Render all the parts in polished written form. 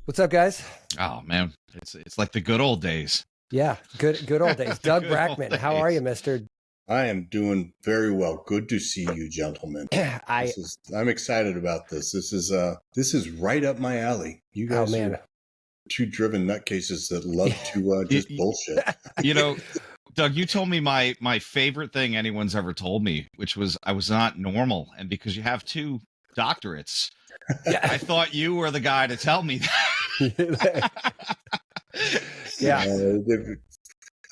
What's up, guys? Oh man, it's like the good old days. Yeah, good old days. Doug Good old Brackman, how are days. you, Mister? I am doing very well. Good to see you, gentlemen. I I'm excited about this. This is right up my alley. You oh guys man, are two driven nutcases that love to just bullshit. You know, Doug, you told me my favorite thing anyone's ever told me, which was I was not normal, and because you have two doctorates, yeah, I thought you were the guy to tell me that. yeah.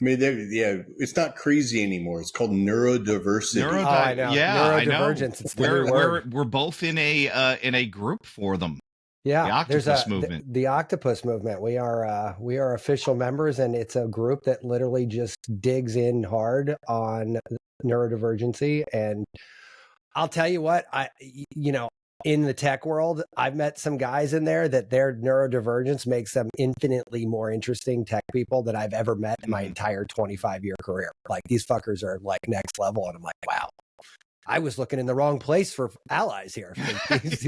It's not crazy anymore. It's called neurodiversity. Oh, I know. Yeah, I know. Neurodivergence. It's the new word. We're both in a group for them. Yeah, The octopus movement. The octopus movement. We are official members, and it's a group that literally just digs in hard on neurodivergency. And I'll tell you what, in the tech world, I've met some guys in there that their neurodivergence makes them infinitely more interesting tech people that I've ever met in my entire 25-year career. Like, these fuckers are like next level. And I'm like, wow, I was looking in the wrong place for allies here. It's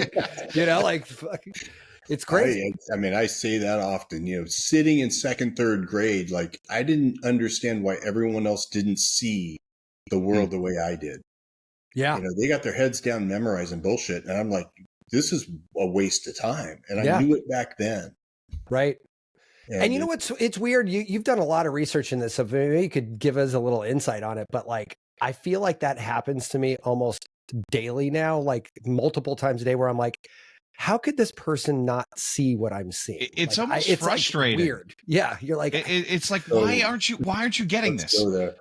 crazy. I say that often, sitting in second, third grade, like I didn't understand why everyone else didn't see the world the way I did. Yeah. They got their heads down memorizing bullshit. And I'm like, this is a waste of time. And I knew it back then. Right. And you know what's, it's weird. You've done a lot of research in this, so maybe you could give us a little insight on it. But like, I feel like that happens to me almost daily now, like multiple times a day, where I'm like, how could this person not see what I'm seeing? It's like, almost frustrating. Like weird. Yeah. You're like, it's like, why aren't you getting this? Go there.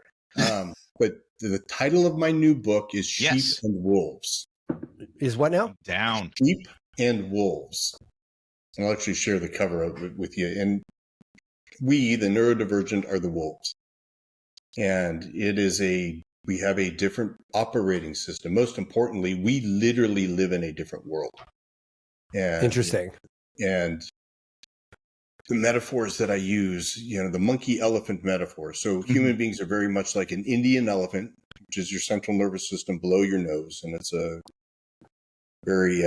But the title of my new book is Sheep and Wolves. Is what now? Down. Sheep and Wolves. I'll actually share the cover of it with you. And we, the neurodivergent, are the wolves. And we have a different operating system. Most importantly, we literally live in a different world. And, interesting. And the metaphors that I use, the monkey elephant metaphor. So human beings are very much like an Indian elephant, which is your central nervous system below your nose. And it's a very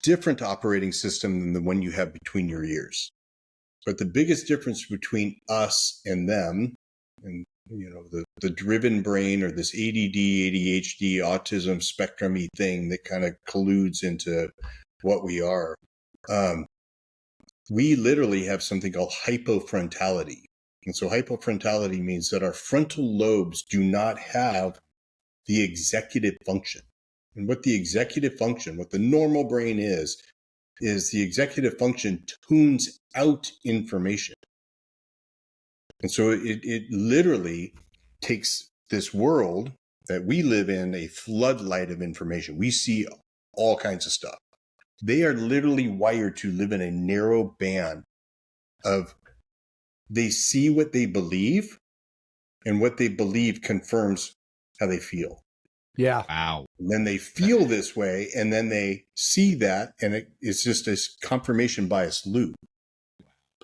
different operating system than the one you have between your ears. But the biggest difference between us and them, and the driven brain, or this ADD, ADHD, autism spectrum-y thing that kind of colludes into what we are, we literally have something called hypofrontality. And so hypofrontality means that our frontal lobes do not have the executive function. And what the executive function, what the normal brain is the executive function tunes out information. And so it literally takes this world that we live in, a floodlight of information. We see all kinds of stuff. They are literally wired to live in a narrow band of, they see what they believe, and what they believe confirms how they feel. Yeah. Wow. And then they feel this way, and then they see that, and it's just this confirmation bias loop.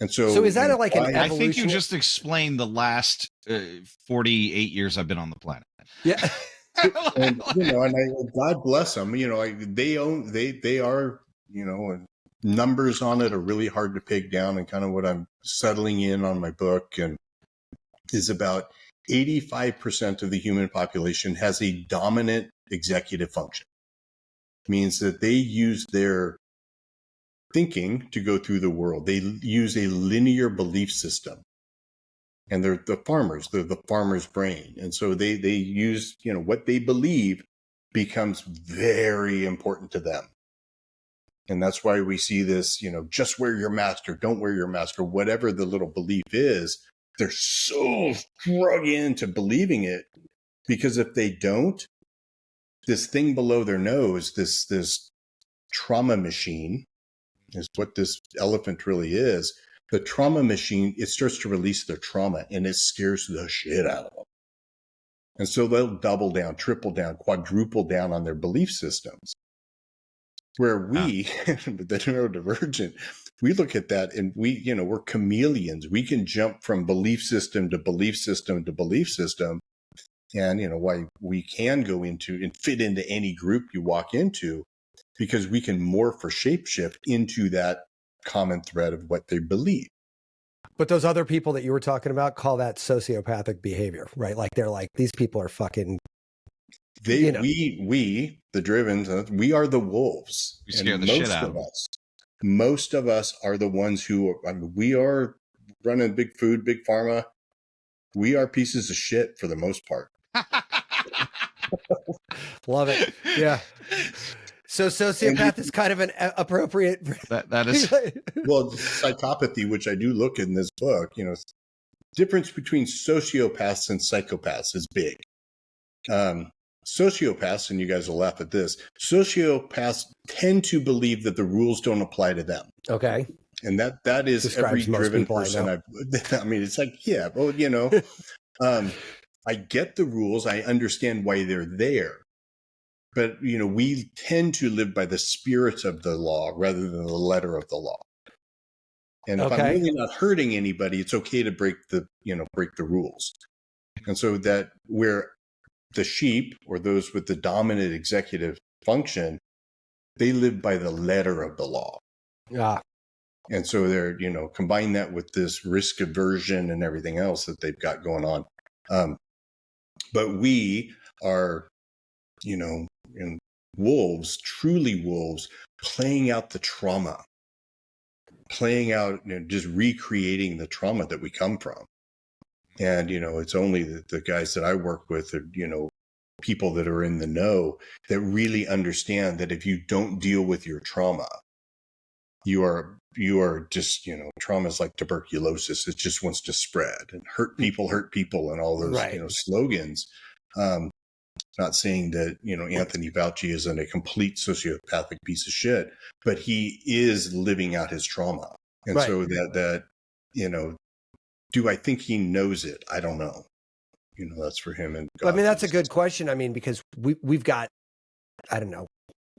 And so is that like an evolution? I think you just explained the last 48 years I've been on the planet. Yeah. and God bless them. They are, and numbers on it are really hard to peg down. And kind of what I'm settling in on my book and is about 85% of the human population has a dominant executive function. It means that they use their thinking to go through the world. They use a linear belief system. And they're the farmers. They're the farmer's brain. And so they use, what they believe becomes very important to them. And that's why we see this, just wear your mask or don't wear your mask, or whatever the little belief is. They're so drug into believing it, because if they don't, this thing below their nose, this trauma machine, is what this elephant really is. The trauma machine, it starts to release their trauma, and it scares the shit out of them. And so they'll double down, triple down, quadruple down on their belief systems. Where we, the neurodivergent, we look at that and we're chameleons. We can jump from belief system to belief system to belief system. And, why we can go into and fit into any group you walk into, because we can morph or shapeshift into that common thread of what they believe. But those other people that you were talking about call that sociopathic behavior, right? Like they're like, these people are fucking. We, the drivens, we are the wolves. We scare the shit out of them. Most of us are the ones who we are running big food, big pharma. We are pieces of shit for the most part. Love it. Yeah. So sociopath is kind of an appropriate. That is. Well, psychopathy, which I do look in this book, difference between sociopaths and psychopaths is big. Sociopaths, and you guys will laugh at this, sociopaths tend to believe that the rules don't apply to them. Okay. And that is Describes every most driven people person. I mean, it's like, yeah, well, I get the rules. I understand why they're there. But, we tend to live by the spirit of the law rather than the letter of the law. And if I'm really not hurting anybody, it's okay to break the rules. And so that where the sheep or those with the dominant executive function, they live by the letter of the law. Yeah. And so they're, combine that with this risk aversion and everything else that they've got going on. But we are, in wolves, truly wolves, playing out the trauma, playing out, just recreating the trauma that we come from. And, it's only the guys that I work with, people that are in the know that really understand that if you don't deal with your trauma, you are just, trauma is like tuberculosis. It just wants to spread and hurt people, and all those, slogans. Not saying that, Anthony Fauci isn't a complete sociopathic piece of shit, but he is living out his trauma. And so that, do I think he knows it? I don't know. That's for him. And God, that's a good question. I mean, because we've got, I don't know,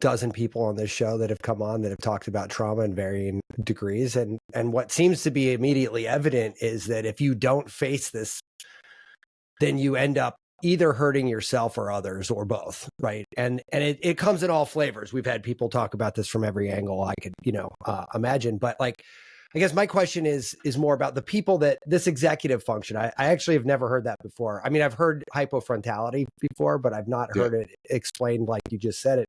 dozen people on this show that have come on that have talked about trauma in varying degrees. And what seems to be immediately evident is that if you don't face this, then you end up either hurting yourself or others or both. Right. And it comes in all flavors. We've had people talk about this from every angle I could, imagine. But like, I guess my question is more about the people that this executive function. I actually have never heard that before. I mean, I've heard hypofrontality before, but I've not heard it explained like you just said it.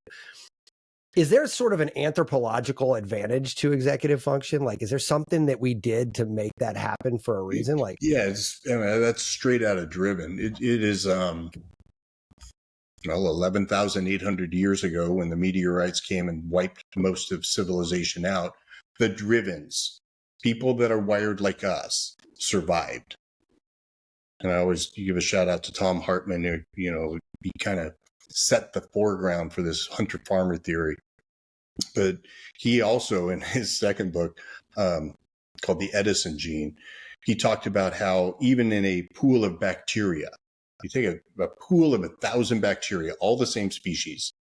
Is there sort of an anthropological advantage to executive function? Like, is there something that we did to make that happen for a reason? Like, yeah, that's straight out of Driven. It is, 11,800 years ago when the meteorites came and wiped most of civilization out, the Drivens, people that are wired like us, survived. And I always give a shout out to Tom Hartman, who, he kind of set the foreground for this hunter-farmer theory. But he also, in his second book, called The Edison Gene, he talked about how even in a pool of bacteria, you take a pool of 1,000 bacteria, all the same species,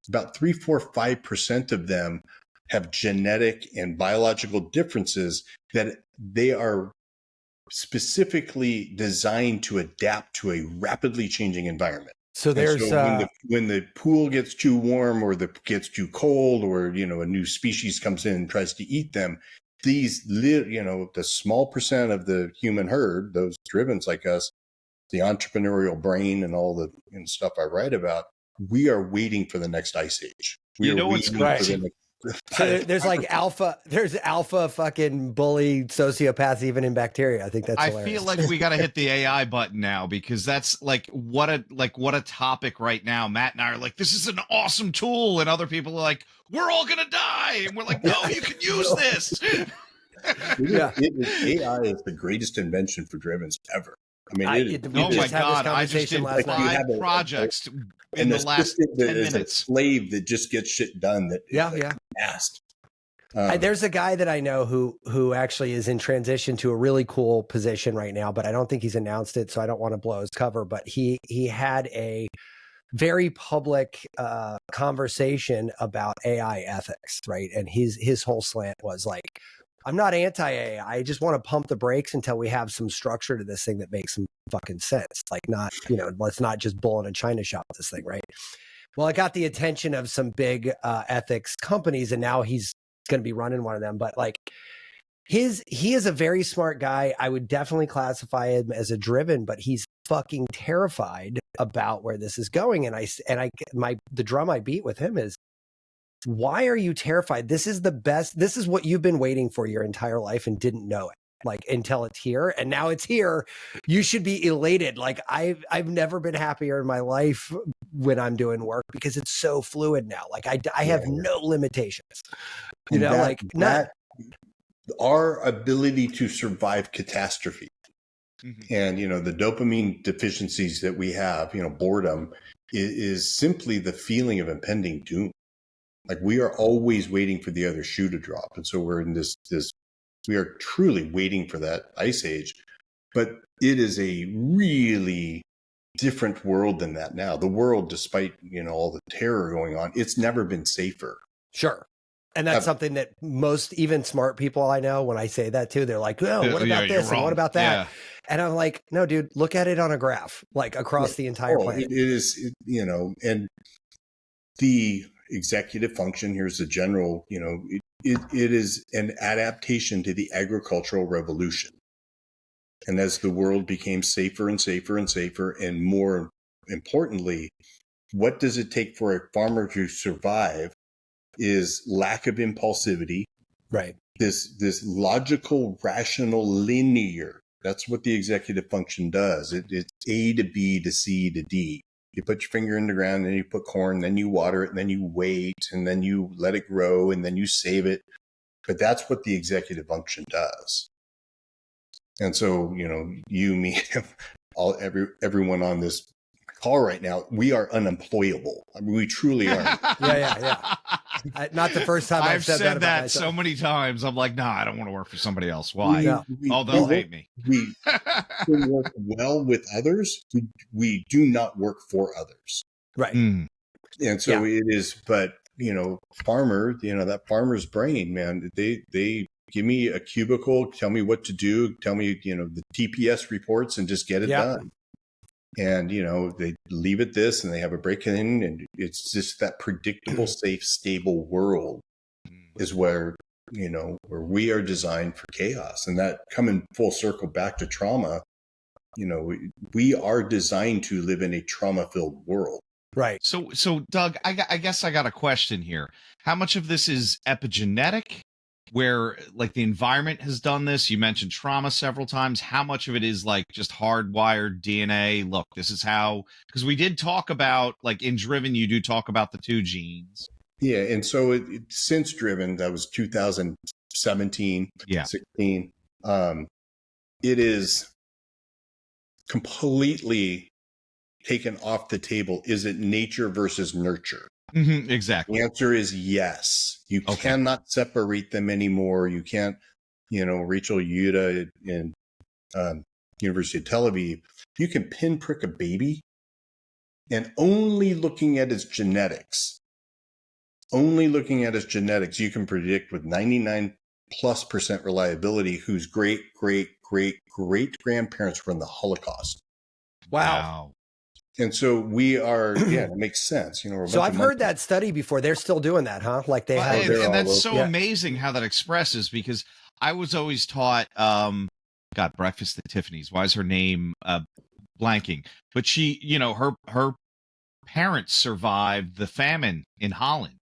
about 3, 4, 5% of them have genetic and biological differences that they are specifically designed to adapt to a rapidly changing environment. So there's when the pool gets too warm or gets too cold, or a new species comes in and tries to eat them, these the small percent of the human herd, those Drivens like us, the entrepreneurial brain and all the stuff I write about, we are waiting for the next ice age. What's crazy? So there's alpha fucking bully sociopaths even in bacteria. I think that's hilarious. I feel like we got to hit the AI button now, because that's what a topic right now. Matt and I are like, this is an awesome tool, and other people are like, we're all gonna die, and we're like, no, you can use this. AI is the greatest invention for Drivens ever. I mean, oh my God, I just did 5 projects in the last 10 minutes. A slave that just gets shit done. Fast. There's a guy that I know who actually is in transition to a really cool position right now, but I don't think he's announced it, so I don't want to blow his cover. But he had a very public conversation about AI ethics, right? And his whole slant was like, I'm not anti-AI. I just want to pump the brakes until we have some structure to this thing that makes some fucking sense. Like, not, let's not just bull in a china shop this thing, right? Well, it got the attention of some big ethics companies, and now he's going to be running one of them, but like he is a very smart guy. I would definitely classify him as a driven, but he's fucking terrified about where this is going. And the drum I beat with him is, why are you terrified? This is the best. This is what you've been waiting for your entire life and didn't know it, like, until it's here. And now it's here. You should be elated. Like I've never been happier in my life when I'm doing work, because it's so fluid now. Like I have no limitations, you know, like not our ability to survive catastrophe. Mm-hmm. And, you know, the dopamine deficiencies that we have, you know, boredom is simply the feeling of impending doom. Like we are always waiting for the other shoe to drop. And so we're in this, we are truly waiting for that ice age, but it is a really different world than that now. The world, despite, you know, all the terror going on, it's never been safer. Sure. And that's something that most, even smart people I know, when I say that too, they're like, oh, what about this and what about that? Yeah. And I'm like, no, dude, look at it on a graph, like across the entire planet. It is, you know, and the executive function, here's the general, you know, it is an adaptation to the agricultural revolution. And as the world became safer and safer and safer, and more importantly, what does it take for a farmer to survive is lack of impulsivity. Right. This logical, rational, linear. That's what the executive function does. It's A to B to C to D. You put your finger in the ground, then you put corn, then you water it, and then you wait, and then you let it grow, and then you save it. But that's what the executive function does. And so, you know, you, me, everyone on this call right now, we are unemployable. I mean, we truly are. Yeah. Not the first time I've said that so many times. I'm like, nah, I don't want to work for somebody else. Why? They'll hate me. We can work well with others. We do not work for others. Right. And so it is, but, you know, farmer, you know, that farmer's brain, man, they give me a cubicle, tell me what to do, tell me, you know, the TPS reports, and just get it done. And, you know, they leave it this and they have a break in, and it's just that predictable, safe, stable world is where, you know, where we are designed for chaos. And that, coming full circle back to trauma, you know, we are designed to live in a trauma-filled world. Right. So Doug, I guess I got a question here. How much of this is epigenetic, where like the environment has done this? You mentioned trauma several times. How much of it is like just hardwired DNA? Look, this is how, because we did talk about, like in Driven, you do talk about the 2 genes. Yeah. And so since Driven, that was 2017, 16, it is completely taken off the table. Is it nature versus nurture? Mm-hmm, exactly. The answer is yes. You cannot separate them anymore. You can't, you know, Rachel Yuta in University of Tel Aviv, you can pinprick a baby, and only looking at its genetics, you can predict with 99+% reliability whose great grandparents were in the Holocaust. Wow. And so we are, it makes sense. You know, so I've heard that study before. They're still doing that, huh? Like they have. And that's so amazing how that expresses, because I was always taught, Breakfast at Tiffany's. Why is her name blanking? But she, you know, her parents survived the famine in Holland.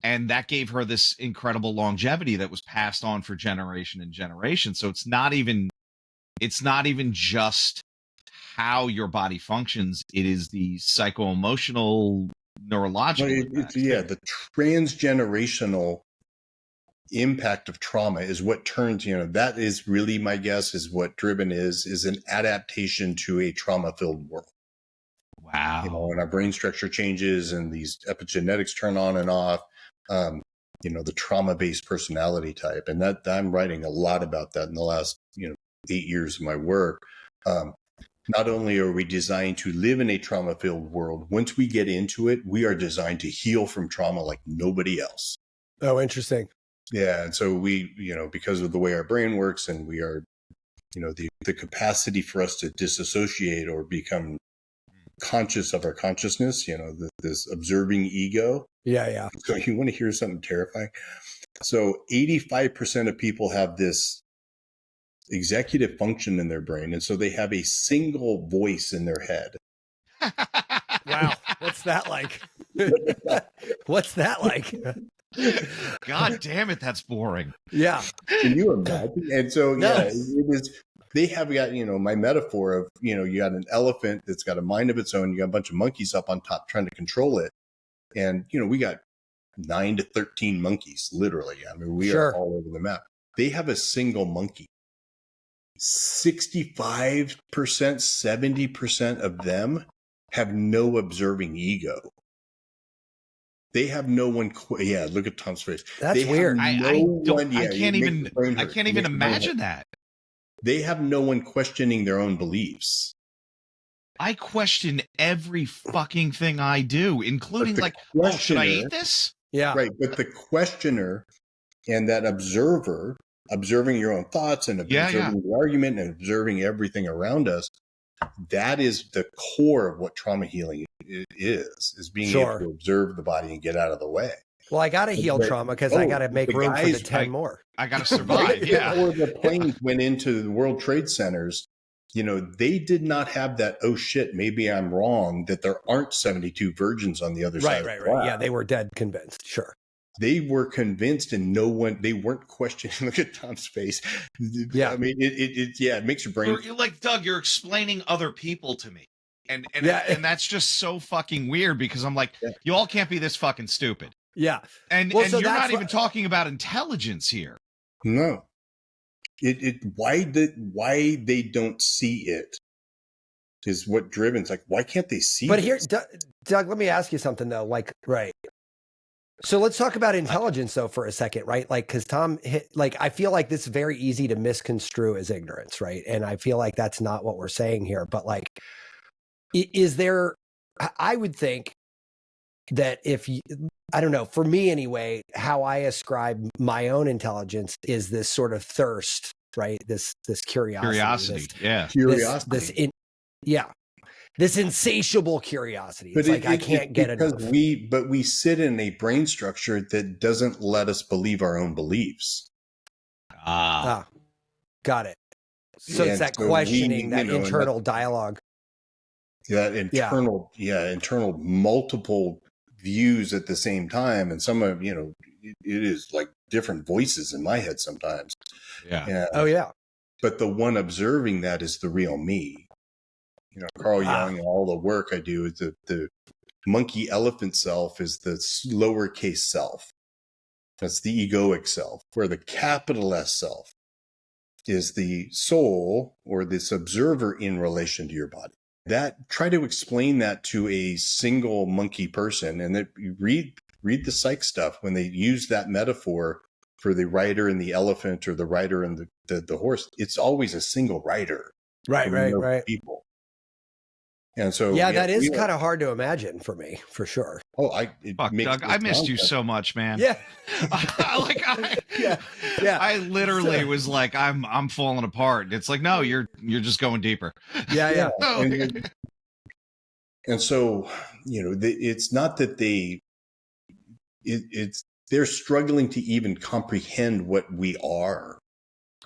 And that gave her this incredible longevity that was passed on for generation and generation. So it's not even just how your body functions. It is the psycho-emotional, neurological the transgenerational impact of trauma is what turns, you know, that is really, my guess, is what Driven is an adaptation to a trauma-filled world. Wow. You know, and our brain structure changes and these epigenetics turn on and off, you know, the trauma-based personality type. And that I'm writing a lot about that in the last, you know, 8 years of my work. Not only are we designed to live in a trauma-filled world, once we get into it, we are designed to heal from trauma like nobody else. Oh, interesting. Yeah. And so we, you know, because of the way our brain works, and we are, you know, the capacity for us to disassociate or become conscious of our consciousness, this observing ego. Yeah. So you want to hear something terrifying? So 85% of people have this executive function in their brain. And so they have a single voice in their head. Wow. What's that like? What's that like? God damn it, that's boring. Yeah. Can you imagine? And so, No. yeah, it is. They have got, my metaphor of, you got an elephant that's got a mind of its own. You got a bunch of monkeys up on top trying to control it. And, we got 9 to 13 monkeys, literally. I mean, we are all over the map. They have a single monkey. 65%, 70% of them have no observing ego. They have no one. Look at Tom's face. That's weird. I can't even imagine that. They have no one questioning their own beliefs. I question every fucking thing I do, including like, should I eat this? Yeah. Right. But the questioner and that observer, observing your own thoughts and observing the argument and observing everything around us, that is the core of what trauma healing is being able to observe the body and get out of the way. Well, I got to heal trauma because I got to make room for the 10 more. I got to survive. Before the planes went into the World Trade Centers, they did not have that, oh shit, maybe I'm wrong, that there aren't 72 virgins on the other side. Right. Yeah, they were dead convinced. Sure. They were convinced and they weren't questioning. Look at Tom's face. Yeah. I mean, it makes your brain. You're like, Doug, you're explaining other people to me. And that's just so fucking weird because I'm like, you all can't be this fucking stupid. Yeah. And you're not even talking about intelligence here. No. Why they don't see it is what driven. It's like, why can't they see But this? here, Doug, let me ask you something though. Like, right. So let's talk about intelligence though for a second, right? Like, cause Tom I feel like this is very easy to misconstrue as ignorance, right? And I feel like that's not what we're saying here, but like, I would think that I don't know, for me anyway, how I ascribe my own intelligence is this sort of thirst, right? This curiosity. Curiosity. This insatiable curiosity. It's I can't get it. But we sit in a brain structure that doesn't let us believe our own beliefs. Got it. So it's that questioning, that internal dialogue. That internal multiple views at the same time. And some of, it is like different voices in my head sometimes. Yeah. But the one observing that is the real me. Carl Jung and all the work I do is the monkey elephant self is the lowercase self. That's the egoic self, where the capital S self is the soul or this observer in relation to your body. Try to explain that to a single monkey person, and that you read the psych stuff when they use that metaphor for the rider and the elephant or the rider and the horse. It's always a single rider. Right. People. And so, that is kind of hard to imagine for me, for sure. Oh, Doug, I missed you so much, man. Yeah. I literally was like, I'm falling apart. It's like, no, you're just going deeper. Yeah. And so, it's not that they're struggling to even comprehend what we are.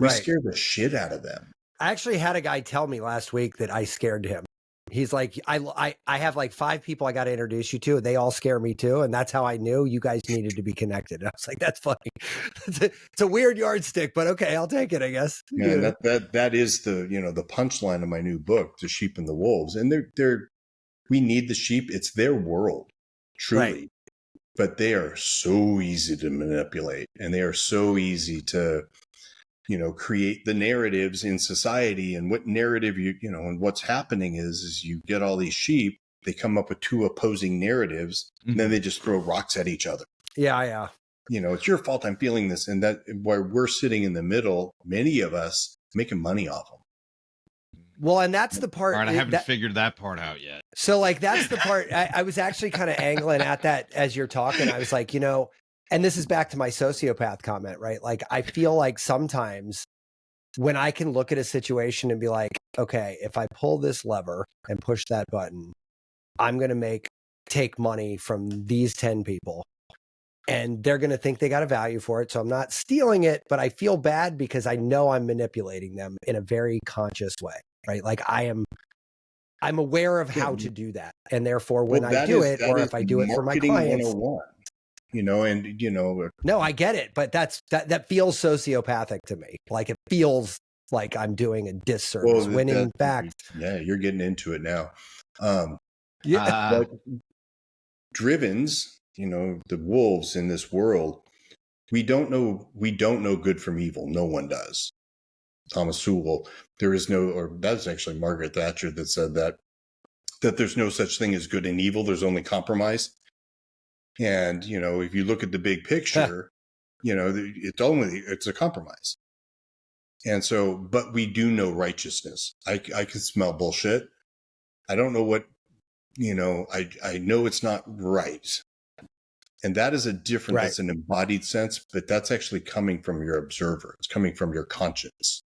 We scare the shit out of them. I actually had a guy tell me last week that I scared him. He's like, I have like 5 people I got to introduce you to, and they all scare me too. And that's how I knew you guys needed to be connected. And I was like, that's funny. It's a weird yardstick, but okay, I'll take it, I guess. Yeah, that is the punchline of my new book, The Sheep and the Wolves. And we need the sheep. It's their world, truly. Right. But they are so easy to manipulate, and they are so easy to create the narratives in society. And what narrative and what's happening is you get all these sheep, they come up with 2 opposing narratives, and then they just throw rocks at each other. Yeah. It's your fault I'm feeling this. And that where we're sitting in the middle, many of us making money off them. Well, and that's the part. All right, I haven't figured that part out yet. So like, that's the part I was actually kind of angling at that as you're talking. I was like, and this is back to my sociopath comment, right? Like, I feel like sometimes when I can look at a situation and be like, okay, if I pull this lever and push that button, I'm going to take money from these 10 people, and they're going to think they got a value for it. So I'm not stealing it, but I feel bad because I know I'm manipulating them in a very conscious way, right? Like I'm aware of how to do that. And therefore, when I do it, or if I do it for my clients, 101, you know, and, you know, no, I get it, but that feels sociopathic to me. Like it feels like I'm doing a disservice, when in fact, yeah, you're getting into it now. Yeah. But drivens, you know, the wolves in this world, we don't know good from evil. No one does. Thomas Sewell, there is no, or that's actually Margaret Thatcher that said that there's no such thing as good and evil. There's only compromise. And, you know, if you look at the big picture, you know, it's a compromise. And so, but we do know righteousness. I can smell bullshit. I don't know what, you know, I know it's not right. And that is a different, Right. That's an embodied sense, but that's actually coming from your observer. It's coming from your conscience.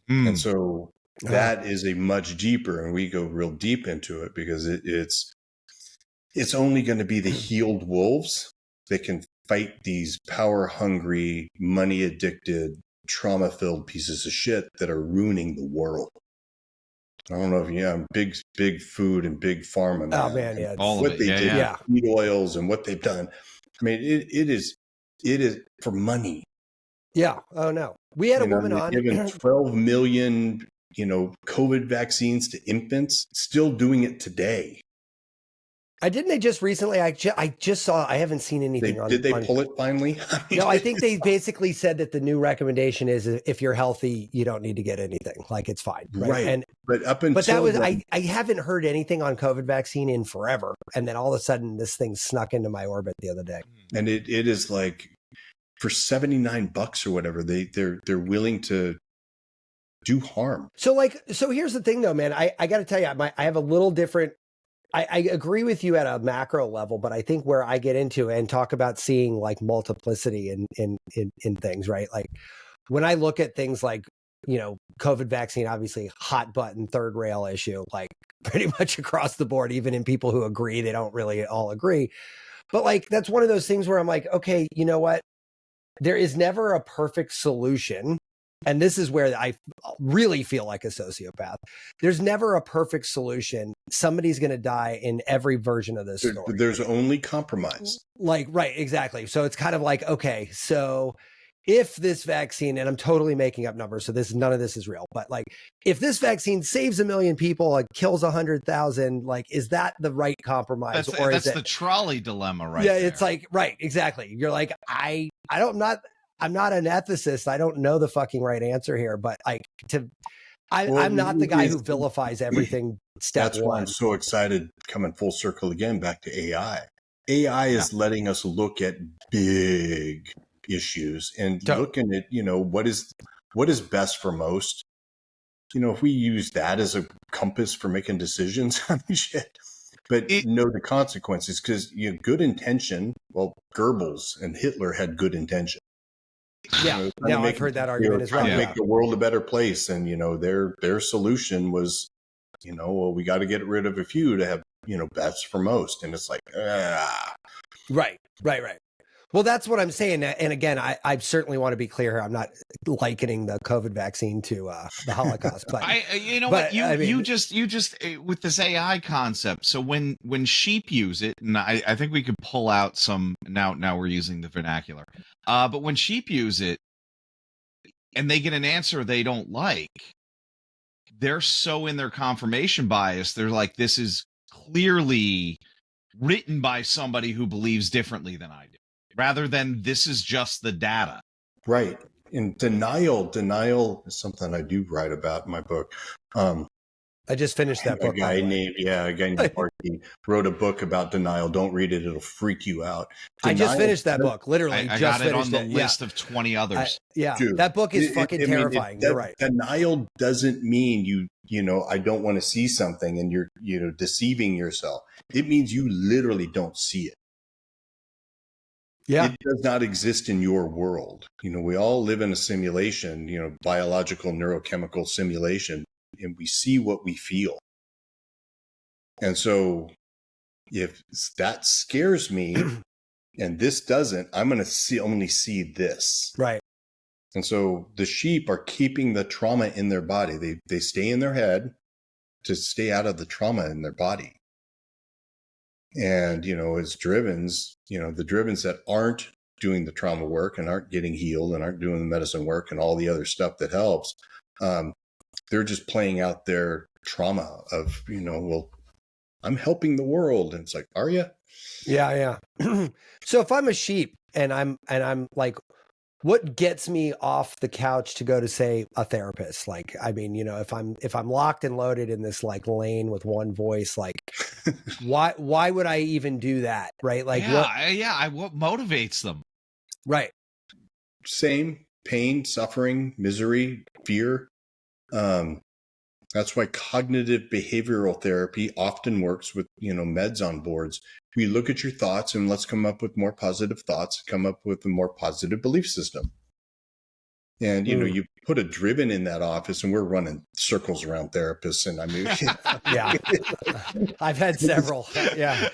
And so that is a much deeper, and we go real deep into it because it's only going to be the healed wolves that can fight these power hungry, money addicted, trauma filled pieces of shit that are ruining the world. I don't know if I'm big food and big pharma, man. Oh man, yeah, all what of it. they did Yeah. with seed oils and what they've done. I mean, it is for money. Yeah. Oh no, we had a woman on giving 12 million, you know, COVID vaccines to infants, still doing it today. Didn't they just recently? I just saw. I haven't seen anything on. Did they pull it finally? No, I think they basically said that the new recommendation is if you're healthy, you don't need to get anything. Like it's fine, right? And but up until that was I haven't heard anything on COVID vaccine in forever, and then all of a sudden this thing snuck into my orbit the other day. And it is like for $79 or whatever, they're willing to do harm. So here's the thing though, man. I got to tell you, I have a little different. I agree with you at a macro level, but I think where I get into and talk about seeing like multiplicity in things, right? Like when I look at things like, you know, COVID vaccine, obviously hot button, third rail issue, like pretty much across the board, even in people who agree, they don't really all agree. But like, that's one of those things where I'm like, okay, you know what? There is never a perfect solution. And this is where I really feel like a sociopath. There's never a perfect solution. Somebody's going to die in every version of this story. There's only compromise. Like, right, exactly. So it's kind of like, okay, so if this vaccine, and I'm totally making up numbers, so none of this is real, but like, if this vaccine saves 1 million people, like kills 100,000, like, is that the right compromise? That's the trolley dilemma, right? Yeah, there. it's like, right, exactly. You're like, I'm not an ethicist. I don't know the fucking right answer here, but I'm not the guy who vilifies everything. That's why I'm so excited coming full circle again back to AI. AI is letting us look at big issues and looking at, you know, what is best for most. You know, if we use that as a compass for making decisions, I mean, shit. But know the consequences, because you know, good intention. Well, Goebbels and Hitler had good intention. Yeah, you know, I've heard that argument as well. To make the world a better place, and you know, their solution was, you know, well, we got to get rid of a few to have, you know, best for most, and it's like, right. Well, that's what I'm saying. And again, I certainly want to be clear here. I'm not likening the COVID vaccine to the Holocaust, but you just with this AI concept. So when sheep use it, and I think we could pull out some now we're using the vernacular. But when sheep use it and they get an answer they don't like, they're so in their confirmation bias. They're like, this is clearly written by somebody who believes differently than I do, rather than this is just the data. Right. And denial is something I do write about in my book. I just finished that book. A guy named Parky wrote a book about denial. Don't read it; it'll freak you out. I just finished that book. Literally, I got it on the list of 20 others. Dude, that book is fucking terrifying. You're right. Denial doesn't mean you know, I don't want to see something and you're, you know, deceiving yourself. It means you literally don't see it. Yeah. It does not exist in your world. You know, we all live in a simulation, you know, biological, neurochemical simulation, and we see what we feel. And so if that scares me and this doesn't, I'm going to only see this. Right. And so the sheep are keeping the trauma in their body. They stay in their head to stay out of the trauma in their body. And, as drivens, the drivens that aren't doing the trauma work and aren't getting healed and aren't doing the medicine work and all the other stuff that helps, they're just playing out their trauma of, well, I'm helping the world. And it's like, are you? Yeah. So if I'm a sheep and I'm like, what gets me off the couch to go to, say, a therapist? Like, I mean, if I'm locked and loaded in this like lane with one voice, like, why would I even do that? Right. Like, what motivates them? Right. Same pain, suffering, misery, fear. That's why cognitive behavioral therapy often works with, meds on boards. We look at your thoughts and let's come up with more positive thoughts, come up with a more positive belief system. And, you put a driven in that office and we're running circles around therapists. And I mean, yeah, I've had several. Yeah.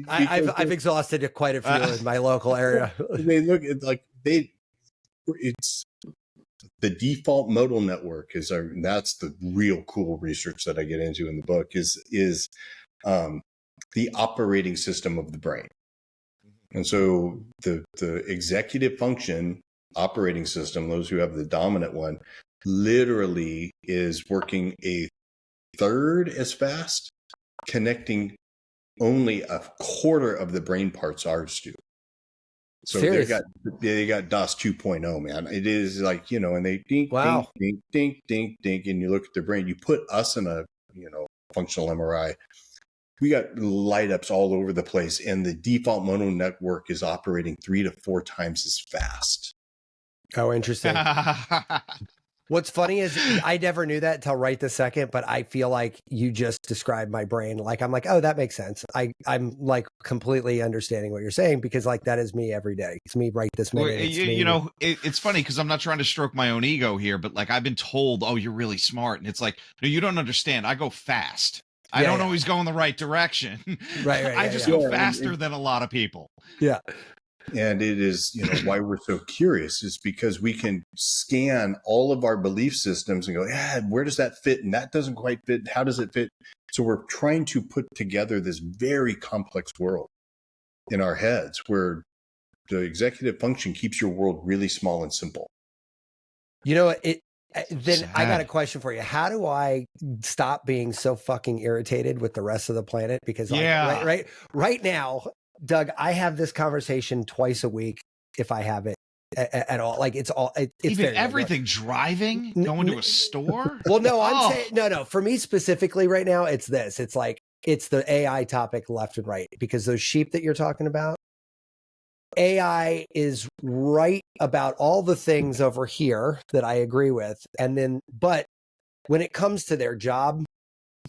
I've exhausted quite a few in my local area. They look at it's the default modal network that's the real cool research that I get into in the book is the operating system of the brain. And so the executive function operating system, those who have the dominant one, literally is working a third as fast, connecting only a quarter of the brain parts ours do. So they got DOS 2.0, man. It is like, and they dink, wow. dink, dink, dink, dink, dink, and you look at their brain. You put us in a, functional MRI. We got light ups all over the place, and the default mono network is operating 3 to 4 times as fast. Oh, interesting. What's funny is I never knew that until right this second, but I feel like you just described my brain. Like, I'm like, oh, that makes sense. I'm like completely understanding what you're saying because like that is me every day. It's me right this minute. It's funny because I'm not trying to stroke my own ego here, but like I've been told, oh, you're really smart. And it's like, no, you don't understand. I go fast. I don't always go in the right direction. Right. I just go faster than a lot of people. Yeah. And it is, why we're so curious is because we can scan all of our belief systems and go, where does that fit? And that doesn't quite fit. How does it fit? So we're trying to put together this very complex world in our heads where the executive function keeps your world really small and simple. Then I got a question for you. How do I stop being so fucking irritated with the rest of the planet? Because right now, Doug, I have this conversation twice a week if I have it at all. Like it's even everything driving, going to a store. Well, no, I'm saying no. For me specifically right now, it's this. It's like it's the AI topic left and right because those sheep that you're talking about, AI is right about all the things over here that I agree with. And then, but when it comes to their job,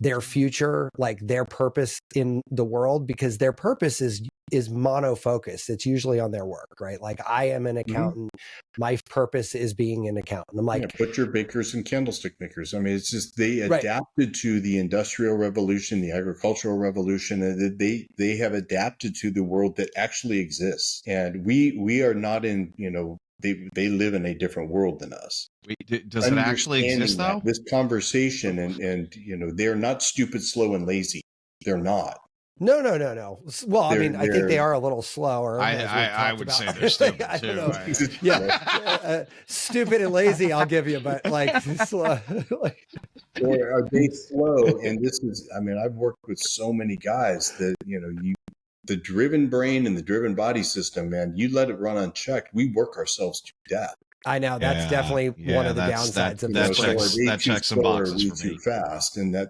their future, like their purpose in the world, because their purpose is monofocused. It's usually on their work, right? Like I am an accountant. My purpose is being an accountant. I'm like, butcher bakers and candlestick makers. I mean, it's just, they adapted to the Industrial Revolution, the Agricultural Revolution, and they have adapted to the world that actually exists. And we are not in, they live in a different world than us. Does it actually exist though? This conversation and they're not stupid, slow, and lazy. They're not. No. Well, I mean, I think they are a little slower. I would say they're stupid too. Right? Yeah, stupid and lazy, I'll give you, but like slow. Or are they slow? And this is, I mean, I've worked with so many guys that the driven brain and the driven body system, man, you let it run unchecked, we work ourselves to death. I know that's definitely one of the downsides of this. That checks some boxes for me. Too fast, and that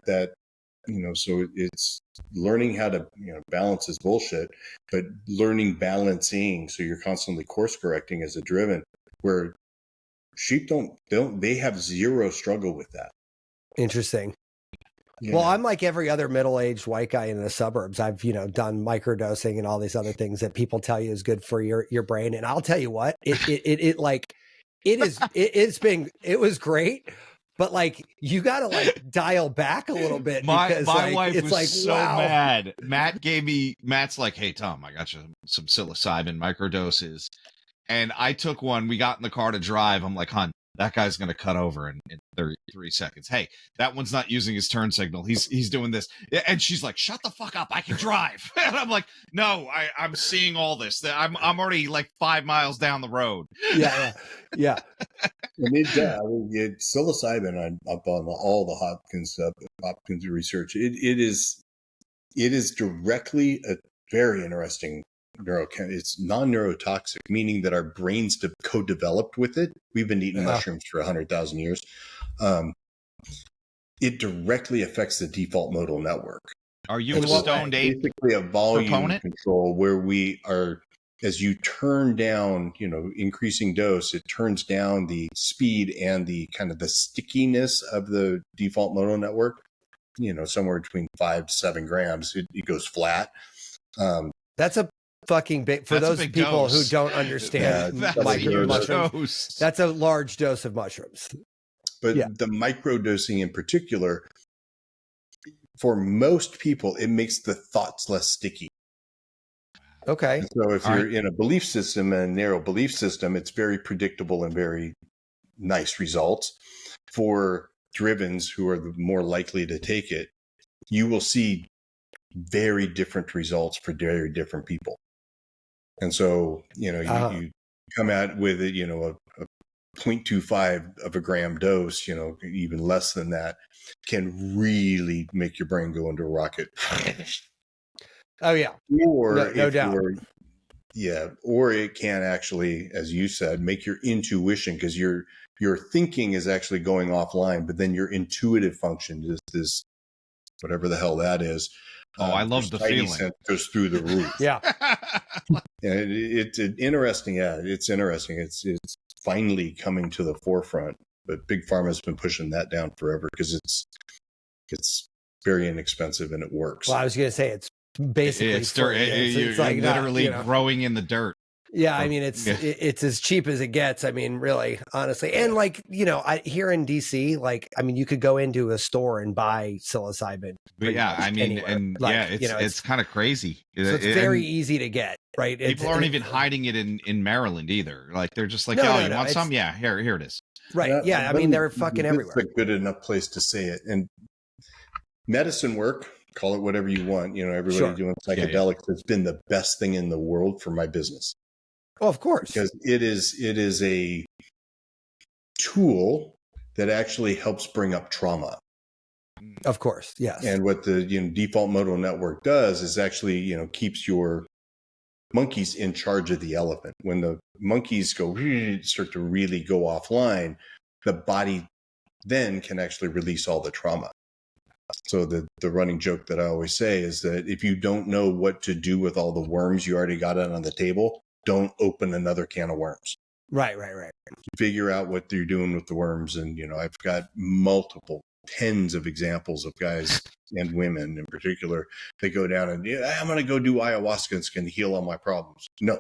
so it's learning how to balance is bullshit, but learning balancing, so you're constantly course correcting as a driven, where sheep they have zero struggle with that. Interesting. Yeah. Well, I'm like every other middle-aged white guy in the suburbs. I've, done microdosing and all these other things that people tell you is good for your brain. And I'll tell you what, it was great, but like you got to like dial back a little bit My because my like, wife it's was like, so wow. mad. Matt's like, hey Tom, I got you some psilocybin microdoses. And I took one. We got in the car to drive. I'm like, hon, that guy's going to cut over in 33 seconds. Hey, that one's not using his turn signal. He's doing this. And she's like, shut the fuck up. I can drive. And I'm like, no, I'm seeing all this. I'm already like 5 miles down the road. Yeah. And psilocybin, I'm up on all the Hopkins research. It is directly a very interesting it's non-neurotoxic, meaning that our brains co-developed with it. We've been eating mushrooms for 100,000 years. It directly affects the default modal network. Are you a stoned ape? Basically a volume proponent? Control where we are, as you turn down, increasing dose, it turns down the speed and the kind of the stickiness of the default modal network, somewhere between 5 to 7 grams, it goes flat. That's a fucking big, for those people dose. who don't understand that's a huge mushrooms, dose. that's a large dose of mushrooms. But the microdosing in particular, for most people, it makes the thoughts less sticky. Okay. And so if you're in a belief system, a narrow belief system, it's very predictable and very nice results. For drivens who are the more likely to take it, you will see very different results for very different people. And so, you come out with it, a 0.25 of a gram dose, even less than that, can really make your brain go into a rocket. Oh yeah. Or no doubt. Or it can actually, as you said, make your intuition, because your thinking is actually going offline, but then your intuitive function is this, whatever the hell that is. I love the feeling. Goes through the roof. Yeah. And it's interesting. Yeah, it's interesting. It's finally coming to the forefront, but Big Pharma has been pushing that down forever because it's very inexpensive and it works. Well, I was going to say it's basically it's like literally growing in the dirt. Yeah, I mean it's as cheap as it gets. I mean, really, honestly, and like here in DC, like I mean, you could go into a store and buy psilocybin. Yeah, I mean, anywhere. And like, it's kind of crazy. So it's very easy to get, right? People aren't even hiding it in Maryland either. Like they're just like, you want some? Yeah, here it is. Right? Yeah, I mean they're fucking everywhere. It's a good enough place to say it. And medicine work, call it whatever you want. Everybody doing psychedelics. It's been the best thing in the world for my business. Oh, of course. Because it is a tool that actually helps bring up trauma. Of course, yes. And what the default modal network does is actually, keeps your monkeys in charge of the elephant. When the monkeys start to really go offline, the body then can actually release all the trauma. So the running joke that I always say is that if you don't know what to do with all the worms you already got out on the table, don't open another can of worms. Right. Figure out what you're doing with the worms. And, I've got tens of examples of guys and women in particular. They go down and, I'm going to go do ayahuasca. It's going to heal all my problems. No,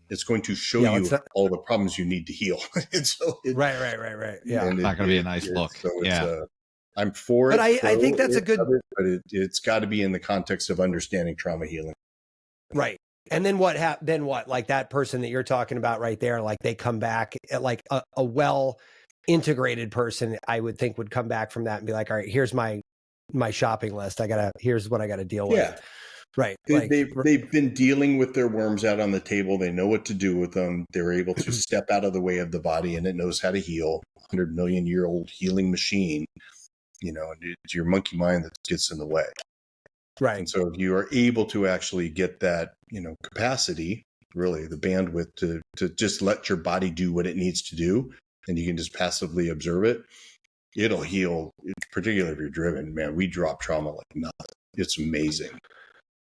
it's going to show you all the problems you need to heal. And so right. Yeah. It's not going to be a nice look. So yeah. I'm for it. But I think that's a good, but it's got to be in the context of understanding trauma healing. Right. And then what like that person that you're talking about right there, like they come back like a well integrated person, I would think would come back from that and be like, all right, here's my shopping list. Here's what I got to deal with. Yeah. Right. They've been dealing with their worms out on the table. They know what to do with them. They're able to step out of the way of the body, and it knows how to heal. 100 million year old healing machine. It's your monkey mind that gets in the way. Right. And so if you are able to actually get that, capacity, really the bandwidth to just let your body do what it needs to do, and you can just passively observe it, it'll heal. Particularly if you're driven, man, we drop trauma like nothing. It's amazing.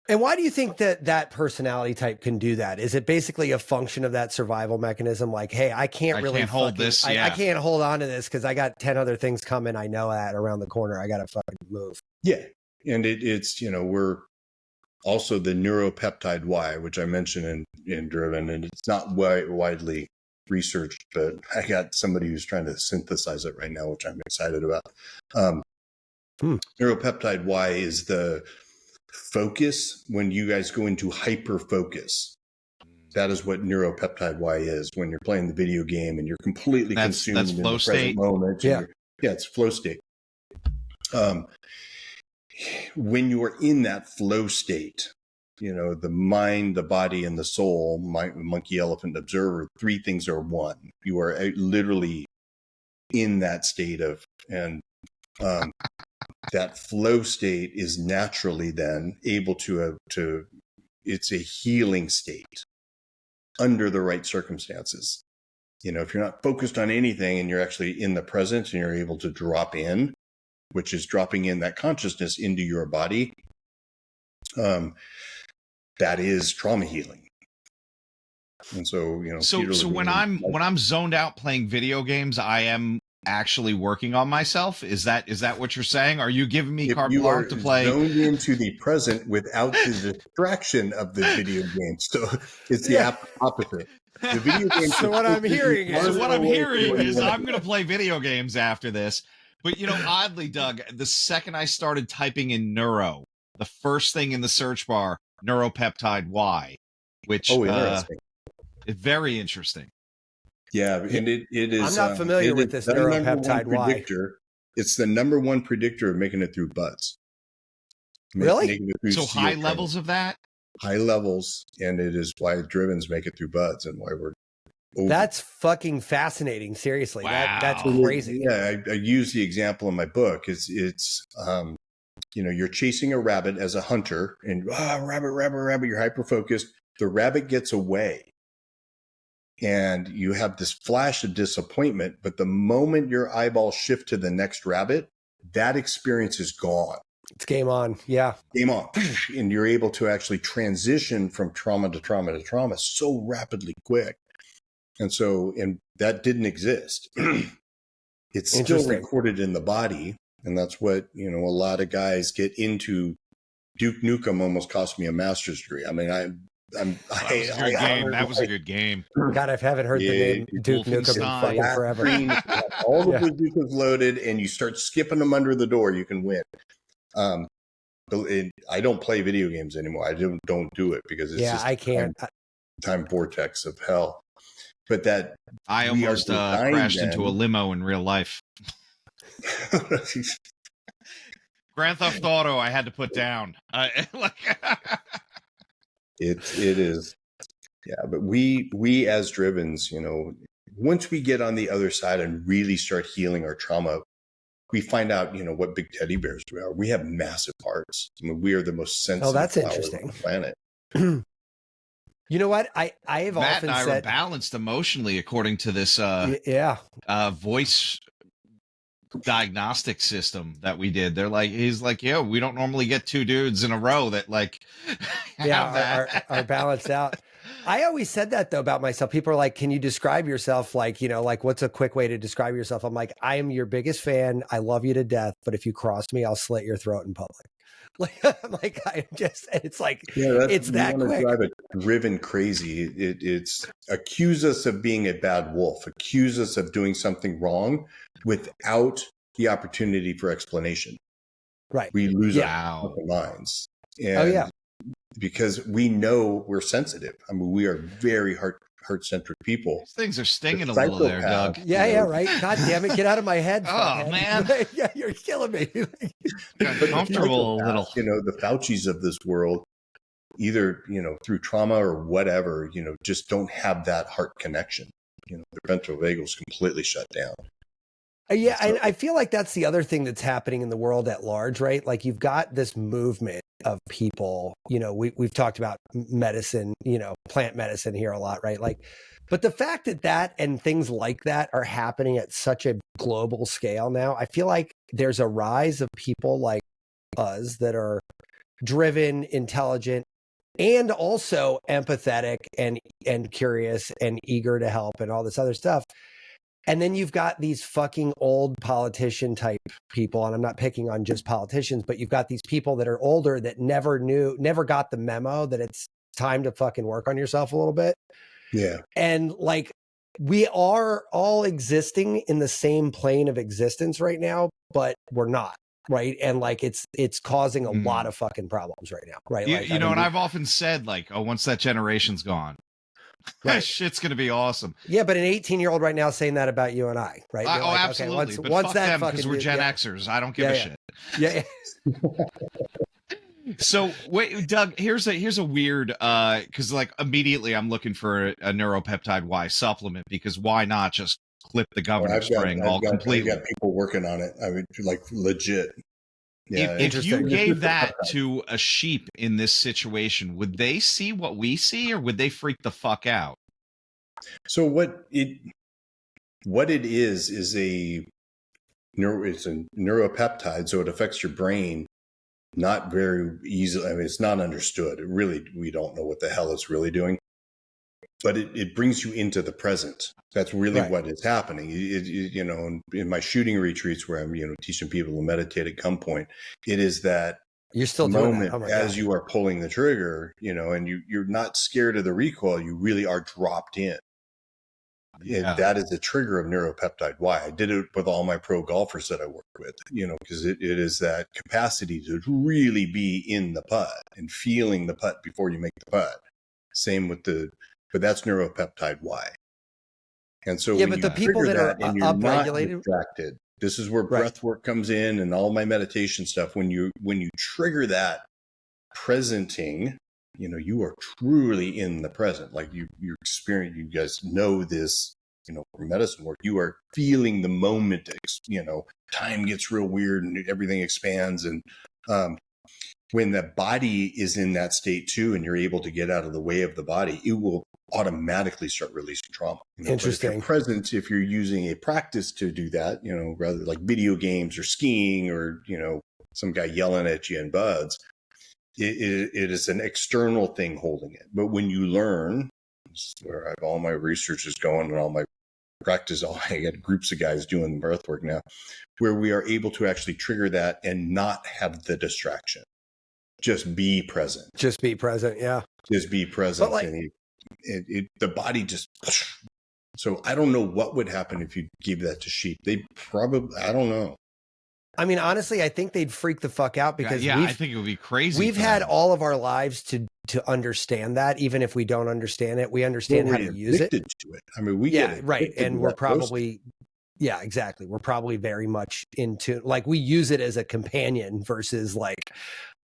And why do you think that personality type can do that? Is it basically a function of that survival mechanism? Like, hey, I can't hold this. I can't hold on to this because I got 10 other things coming. I know that around the corner. I got to fucking move. Yeah. And it's, we're also the neuropeptide Y, which I mentioned in Driven, and it's not widely researched, but I got somebody who's trying to synthesize it right now, which I'm excited about. Neuropeptide Y is the focus when you guys go into hyper focus. That is what neuropeptide Y is when you're playing the video game and you're completely consumed in the present moment. Yeah, it's flow state. When you are in that flow state, the mind, the body, and the soul, monkey, elephant, observer, three things are one. You are literally in that state and that flow state is naturally then able to it's a healing state under the right circumstances. If you're not focused on anything and you're actually in the present and you're able to drop in, which is dropping in that consciousness into your body, that is trauma healing. And so, so when I'm zoned out playing video games, I am actually working on myself. Is that what you're saying? Are you giving me carte blanche to play? Zoned into the present without the distraction of the video game. So it's the opposite. The video game. So what I'm hearing is I'm going to play video games after this. But oddly, Doug, the second I started typing in neuro, the first thing in the search bar, neuropeptide Y, which is very interesting. Yeah, and it is. I'm not familiar with this neuropeptide Y. It's the number one predictor of making it through buds. Really? So high levels of that? High levels, and it is why drivens make it through buds and why we're over. That's fucking fascinating. Seriously. Wow. That's crazy. Yeah, I use the example in my book. It's you're chasing a rabbit as a hunter and rabbit, you're hyper focused. The rabbit gets away. And you have this flash of disappointment, but the moment your eyeballs shift to the next rabbit, that experience is gone. It's game on. Yeah. Game on. And you're able to actually transition from trauma to trauma to trauma so rapidly quick. And that didn't exist. It's still recorded in the body. And that's what, a lot of guys get into. Duke Nukem almost cost me a master's degree. I mean, that was a good game. God, I haven't heard the name Duke Nukem in fucking forever. All the bazookas loaded, and you start skipping them under the door, you can win. I don't play video games anymore. I don't do it because it's just I can't. Time vortex of hell. But that I almost crashed into a limo in real life. Grand Theft Auto, I had to put down. It is, yeah. But we as drivens, once we get on the other side and really start healing our trauma, we find out, what big teddy bears we are. We have massive hearts. I mean, we are the most sensitive. Oh, that's interesting. On the planet. You know what? I have Matt often and I said are balanced emotionally according to this voice diagnostic system that we did. He's like, yeah, we don't normally get two dudes in a row that are balanced out. I always said that though about myself. People are like, can you describe yourself? What's a quick way to describe yourself? I'm like, I am your biggest fan. I love you to death. But if you cross me, I'll slit your throat in public. It's that quick. Drive it driven crazy. It's accuse us of being a bad wolf, accuse us of doing something wrong without the opportunity for explanation. Right. We lose our minds. And because we know we're sensitive. I mean, we are very heart-centric people. These things are stinging a little there, Doug. Yeah, right. God damn it. Get out of my head. Oh, man. Yeah, you're killing me. Got comfortable a little. The Faucis of this world, either, through trauma or whatever, just don't have that heart connection. Their ventral vagal's completely shut down. Yeah, and I feel like that's the other thing that's happening in the world at large, right? Like you've got this movement of people, we've talked about medicine, plant medicine here a lot, right? But the fact that and things like that are happening at such a global scale now, I feel like there's a rise of people like us that are driven, intelligent, and also empathetic and curious and eager to help and all this other stuff. And then you've got these fucking old politician type people, and I'm not picking on just politicians, but you've got these people that are older that never got the memo that it's time to fucking work on yourself a little bit. Yeah. And we are all existing in the same plane of existence right now, but we're not. Right. And like it's causing a lot of fucking problems right now. Right. Like, You know, and I've often said, like, oh, once that generation's gone, right. shit's going to be awesome. Yeah. But an 18-year-old right now saying that about you and I, right? Oh, like, absolutely. Okay, but once fuck that them, fucking, because we're Gen Xers. I don't give a shit. Yeah. So wait, Doug, here's a weird, cause like immediately I'm looking for a neuropeptide Y supplement, because why not just clip the governor's string completely? I've got people working on it. I mean, like legit. Yeah. If you gave that to a sheep in this situation, would they see what we see, or would they freak the fuck out? So what it is it's a neuropeptide, so it affects your brain. Not very easily. I mean, it's not understood. We don't know what the hell it's really doing. But it brings you into the present. That's really what is happening. You know, in my shooting retreats where I'm, teaching people to meditate at gunpoint, it is that you're still moment doing that. as you are pulling the trigger, and you're not scared of the recoil. You really are dropped in. Yeah. That is the trigger of neuropeptide Y. I did it with all my pro golfers that I work with, because it is that capacity to really be in the putt and feeling the putt before you make the putt. Same with but that's neuropeptide Y. And so when the people that are and you're upregulated, not distracted, this is where breath work comes in and all my meditation stuff. When you trigger that presenting, you are truly in the present. Like you're experiencing, you guys know this, from medicine work, you are feeling the moment, time gets real weird and everything expands. And when the body is in that state too, and you're able to get out of the way of the body, it will automatically start releasing trauma. Interesting. But if you're present, if you're using a practice to do that, rather like video games or skiing or, some guy yelling at you in buds, it is an external thing holding it. But when you learn, this is where I have all my research is going and all my practice, I got groups of guys doing breath work now, where we are able to actually trigger that and not have the distraction. Just be present. Just be present, yeah. Just be present. And the body just... So I don't know what would happen if you gave that to sheep. They probably... I don't know. I mean, honestly, I think they'd freak the fuck out because I think it would be crazy. We've had all of our lives to understand that, even if we don't understand it, we understand how to use it. To it. I mean, we get right, and we're probably, exactly. We're probably very much into, like, we use it as a companion versus like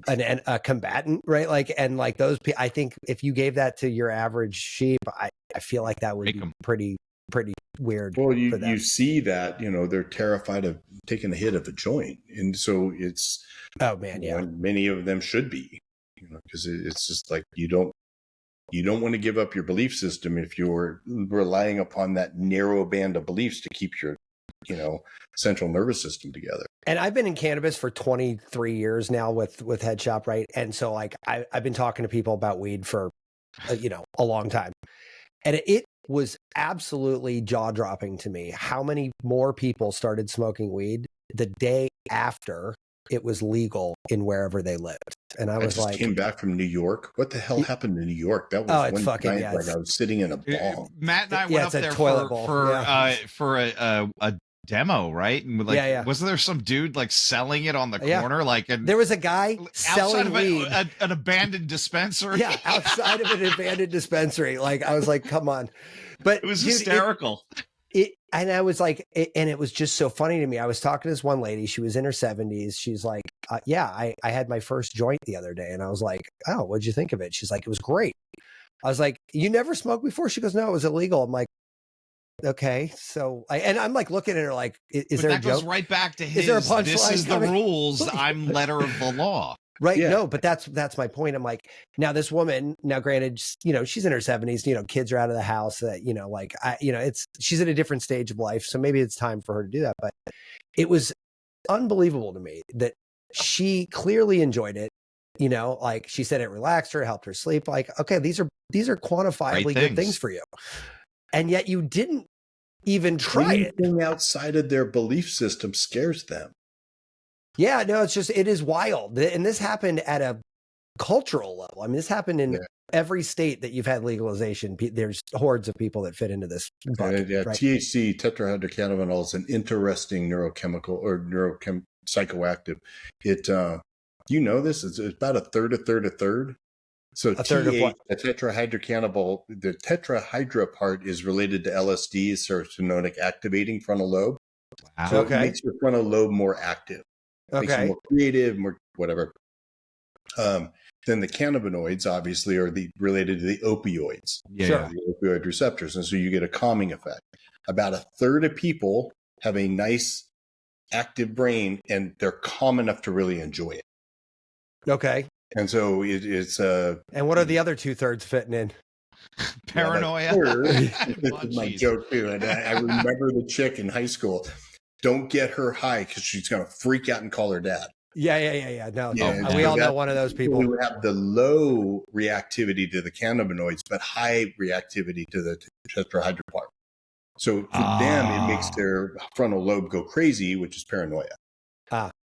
a combatant, right? Like, and like those, I think if you gave that to your average sheep, I feel like that would be pretty weird. Well, you see that, they're terrified of taking a hit of a joint. And so it's, many of them should be, because it's just like, you don't want to give up your belief system if you're relying upon that narrow band of beliefs to keep your, central nervous system together. And I've been in cannabis for 23 years now with Head Shop, right? And so like, I've been talking to people about weed for, a long time. And it was absolutely jaw-dropping to me how many more people started smoking weed the day after it was legal in wherever they lived. And I was like, came back from New York. What the hell happened to New York? That was it's fucking night, like I was sitting in a ball. Matt and I went up there for a demo, right? And like, wasn't there some dude like selling it on the corner? Like, there was a guy selling weed, an abandoned dispensary. Yeah, outside of an abandoned dispensary. Like, I was like, come on. But it was hysterical. And I was like, and it was just so funny to me. I was talking to this one lady. She was in her 70s. She's like, I had my first joint the other day. And I was like, oh, what'd you think of it? She's like, it was great. I was like, you never smoked before? She goes, no, it was illegal. I'm like, okay. So I'm like looking at her like, is there a joke? That goes right back to his, is there a punchline? This is the rules. I'm letter of the law. Right. Yeah. No, but that's my point. I'm like, now this woman, now granted, she's in her 70s, kids are out of the house, she's at a different stage of life. So maybe it's time for her to do that. But it was unbelievable to me that she clearly enjoyed it. Like she said, it relaxed her, helped her sleep. Like, okay, these are quantifiably good things for you. And yet you didn't even try it. Anything outside of their belief system scares them. Yeah, no, it is wild. And this happened at cultural level. I mean, this happened in Yeah. every state that you've had legalization. There's hordes of people that fit into this bucket. Yeah, right? THC, tetrahydrocannabinol, is an interesting neurochemical or psychoactive. It, you know this? It's about a third. So A third of what? the tetrahydrocannabinol, the tetrahydra part is related to LSD, serotonin activating frontal lobe. Wow. So Okay. it makes your frontal lobe more active. Makes you Okay. more creative, more whatever. Then the cannabinoids obviously are related to the opioids, Yeah. Sure. Yeah. the opioid receptors, and so you get a calming effect. About a third of people have a nice active brain, and they're calm enough to really enjoy it. Okay. And so it's And what are the other 2/3 fitting in? Paranoia. This is my joke too, and I remember the chick in high school. Don't get her high because she's going to freak out and call her dad. Yeah. No, Yeah, we all know that- one of those people. who have the low reactivity to the cannabinoids, but high reactivity to the tetrahydro part. So for them, it makes their frontal lobe go crazy, which is paranoia.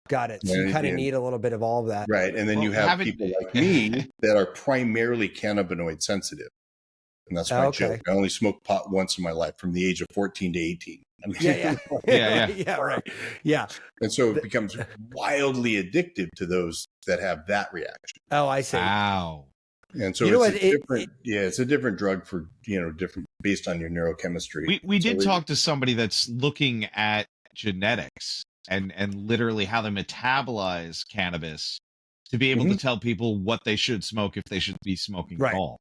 Got it. So you Yeah, kind of yeah. need a little bit of all of that. Right. And then Well, you have haven't- people like me that are primarily cannabinoid sensitive. And that's my Okay. joke. I only smoked pot once in my life from the age of 14 to 18. I mean, Yeah. Yeah. Yeah, right. Yeah. And so it becomes wildly addictive to those that have that reaction. Oh, I see. Wow. And so You know it's what, a different, it's a different drug for, different based on your neurochemistry. We So did talk to somebody that's looking at genetics and literally how they metabolize cannabis to be able to tell people what they should smoke if they should be smoking Right. at all.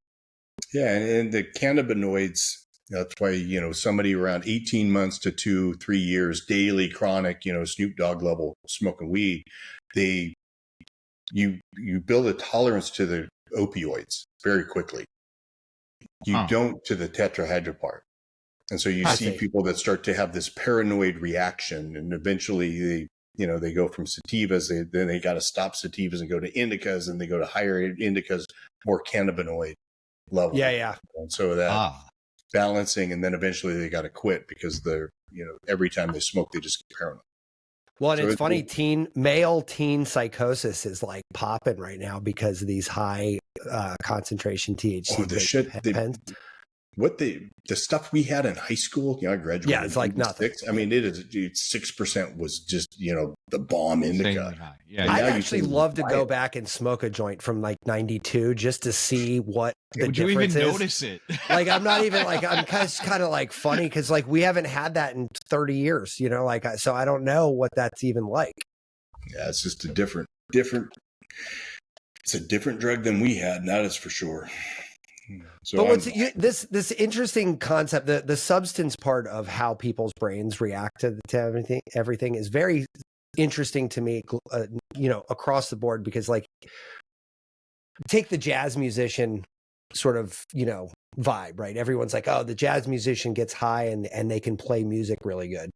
Yeah. And the cannabinoids, that's why, somebody around 18 months to 2-3 years, daily chronic, Snoop Dogg level smoking weed, you build a tolerance to the opioids very quickly. You don't to the tetrahydro part. And so you see people that start to have this paranoid reaction, and eventually they go from sativas, then they got to stop sativas and go to indicas, and they go to higher indicas, more cannabinoid level. Yeah. And so that balancing, and then eventually they got to quit because they're, every time they smoke, they just get paranoid. Well, and So it's funny, male teen psychosis is like popping right now because of these high concentration THC the shit, pens. the stuff we had in high school, I graduated. Yeah, it's like nothing. I mean, 6% was just, the bomb indica. Insanely high. Yeah. And I'd now you actually can love to buy go it. back and smoke a joint from like 92 just to see what the Would you even difference is. notice it? Like, I'm not even like, I'm kind of like funny because like we haven't had that in 30 years, so I don't know what that's even like. Yeah, it's just a different, it's a different drug than we had. That is for sure. So But this interesting concept, the substance part of how people's brains react to everything is very interesting to me, across the board, because like take the jazz musician sort of, vibe, right? Everyone's like, oh, the jazz musician gets high and they can play music really good.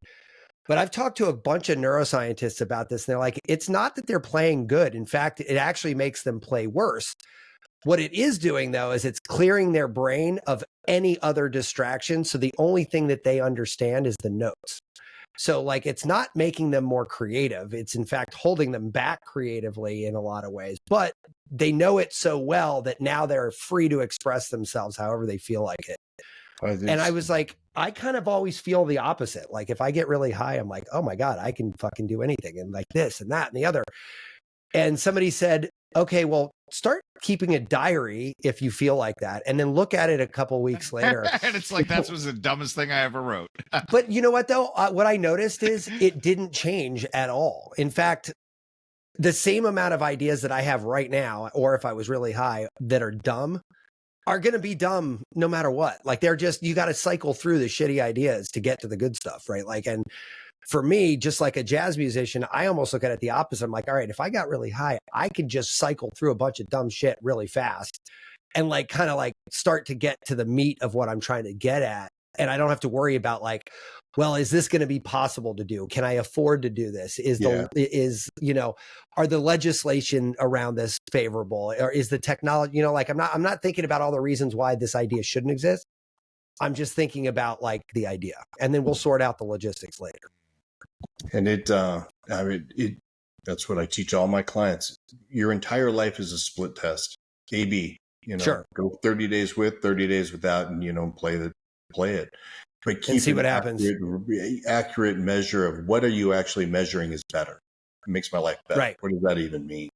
But I've talked to a bunch of neuroscientists about this, and they're like, it's not that they're playing good. In fact, it actually makes them play worse. What it is doing, though, is it's clearing their brain of any other distraction. So the only thing that they understand is the notes. So like, it's not making them more creative. It's in fact holding them back creatively in a lot of ways, but they know it so well that now they're free to express themselves however they feel like it. And I was like, I kind of always feel the opposite. Like if I get really high, I'm like, oh my God, I can fucking do anything. And like this and that and the other. And somebody said, okay, well, start keeping a diary if you feel like that, and then look at it a couple weeks later. And it's like, that was the dumbest thing I ever wrote. But you know what, though? What I noticed is it didn't change at all. In fact, the same amount of ideas that I have right now, or if I was really high, that are dumb, are going to be dumb no matter what. Like they're just, you got to cycle through the shitty ideas to get to the good stuff, right? Like, and for me, just like a jazz musician, I almost look at it the opposite. I'm like, all right, if I got really high, I could just cycle through a bunch of dumb shit really fast and like kind of like start to get to the meat of what I'm trying to get at. And I don't have to worry about like, well, is this going to be possible to do? Can I afford to do this? Are the legislation around this favorable, or is the technology, like I'm not thinking about all the reasons why this idea shouldn't exist. I'm just thinking about like the idea, and then we'll sort out the logistics later. And That's what I teach all my clients. Your entire life is a split test. A/B. Sure. Go 30 days with, 30 days without, and play it. But keep see an what happens. accurate measure of what are you actually measuring is better. It makes my life better. Right. What does that even mean?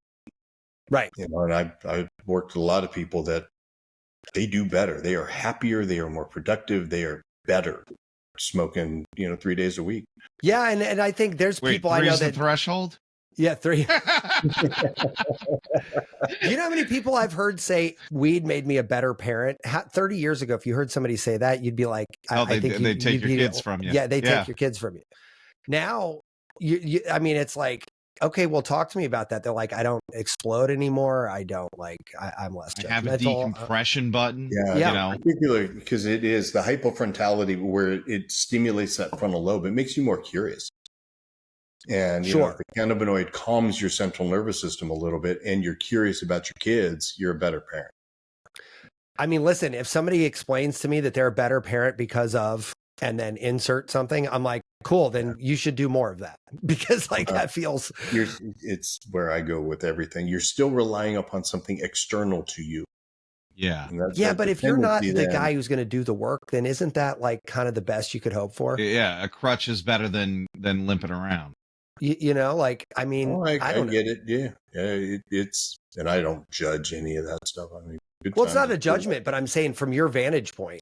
Right. And I've worked with a lot of people that they do better. They are happier. They are more productive. They are better smoking, 3 days a week. Yeah. And I think there's people I know three's the that threshold. Yeah, 3. Do you know how many people I've heard say weed made me a better parent? 30 years ago, if you heard somebody say that, you'd be like, they take your kids from you. Yeah, they take your kids from you. Now, I mean, it's like, okay, well, talk to me about that. They're like, I don't explode anymore. I don't I'm less judgmental. I have a decompression button. Yeah. Particularly because it is the hypofrontality where it stimulates that frontal lobe. It makes you more curious. And if the cannabinoid calms your central nervous system a little bit and you're curious about your kids, you're a better parent. I mean, listen, if somebody explains to me that they're a better parent because of, and then insert something, I'm like, cool, then you should do more of that, because that feels. It's where I go with everything. You're still relying upon something external to you. Yeah. But if you're not the guy who's going to do the work, then isn't that kind of the best you could hope for? Yeah. A crutch is better than limping around. I mean, I don't get it. Yeah. It's, and I don't judge any of that stuff. I mean, it's not a judgment, but I'm saying from your vantage point,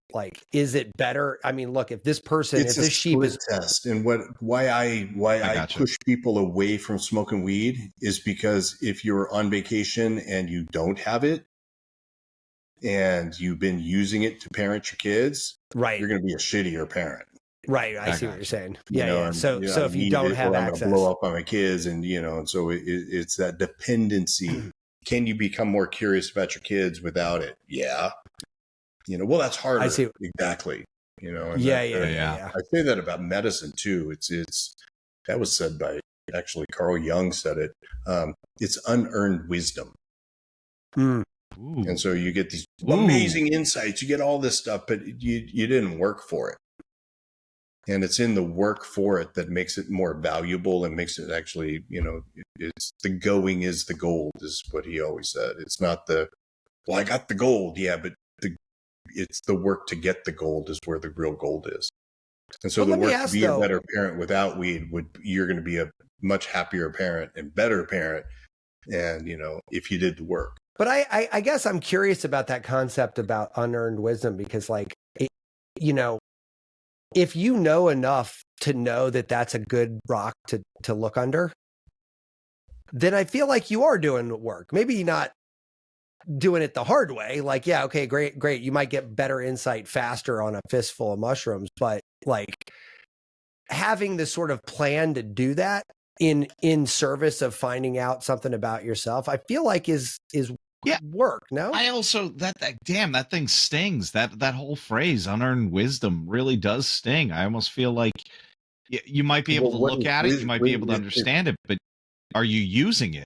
is it better? I mean, look, if this person, if this sheep is test, and why I push people away from smoking weed is because if you're on vacation and you don't have it and you've been using it to parent your kids, right, you're going to be a shittier parent. Right, I see what you're saying. Yeah. So if you don't have access, I'm gonna blow up on my kids, and and so it's that dependency. Can you become more curious about your kids without it? Yeah. Well, that's harder. I see. Exactly. And yeah. I say that about medicine too. It's that was said by actually Carl Jung said it. It's unearned wisdom. And so you get these amazing insights. You get all this stuff, but you didn't work for it. And it's in the work for it that makes it more valuable and makes it actually, it's the going is the gold, is what he always said. It's not I got the gold. Yeah, but it's the work to get the gold is where the real gold is. And so the work to be a better parent without weed you're going to be a much happier parent and better parent. And, if you did the work. But I guess I'm curious about that concept about unearned wisdom, because if you know enough to know that that's a good rock to look under, then I feel like you are doing the work. Maybe not doing it the hard way. Okay, great. You might get better insight faster on a fistful of mushrooms, but having this sort of plan to do that in service of finding out something about yourself, I feel like is work. No, I also that thing stings. That whole phrase unearned wisdom really does sting. I almost feel like you might be able to look at it, you might be able to understand it, but are you using it?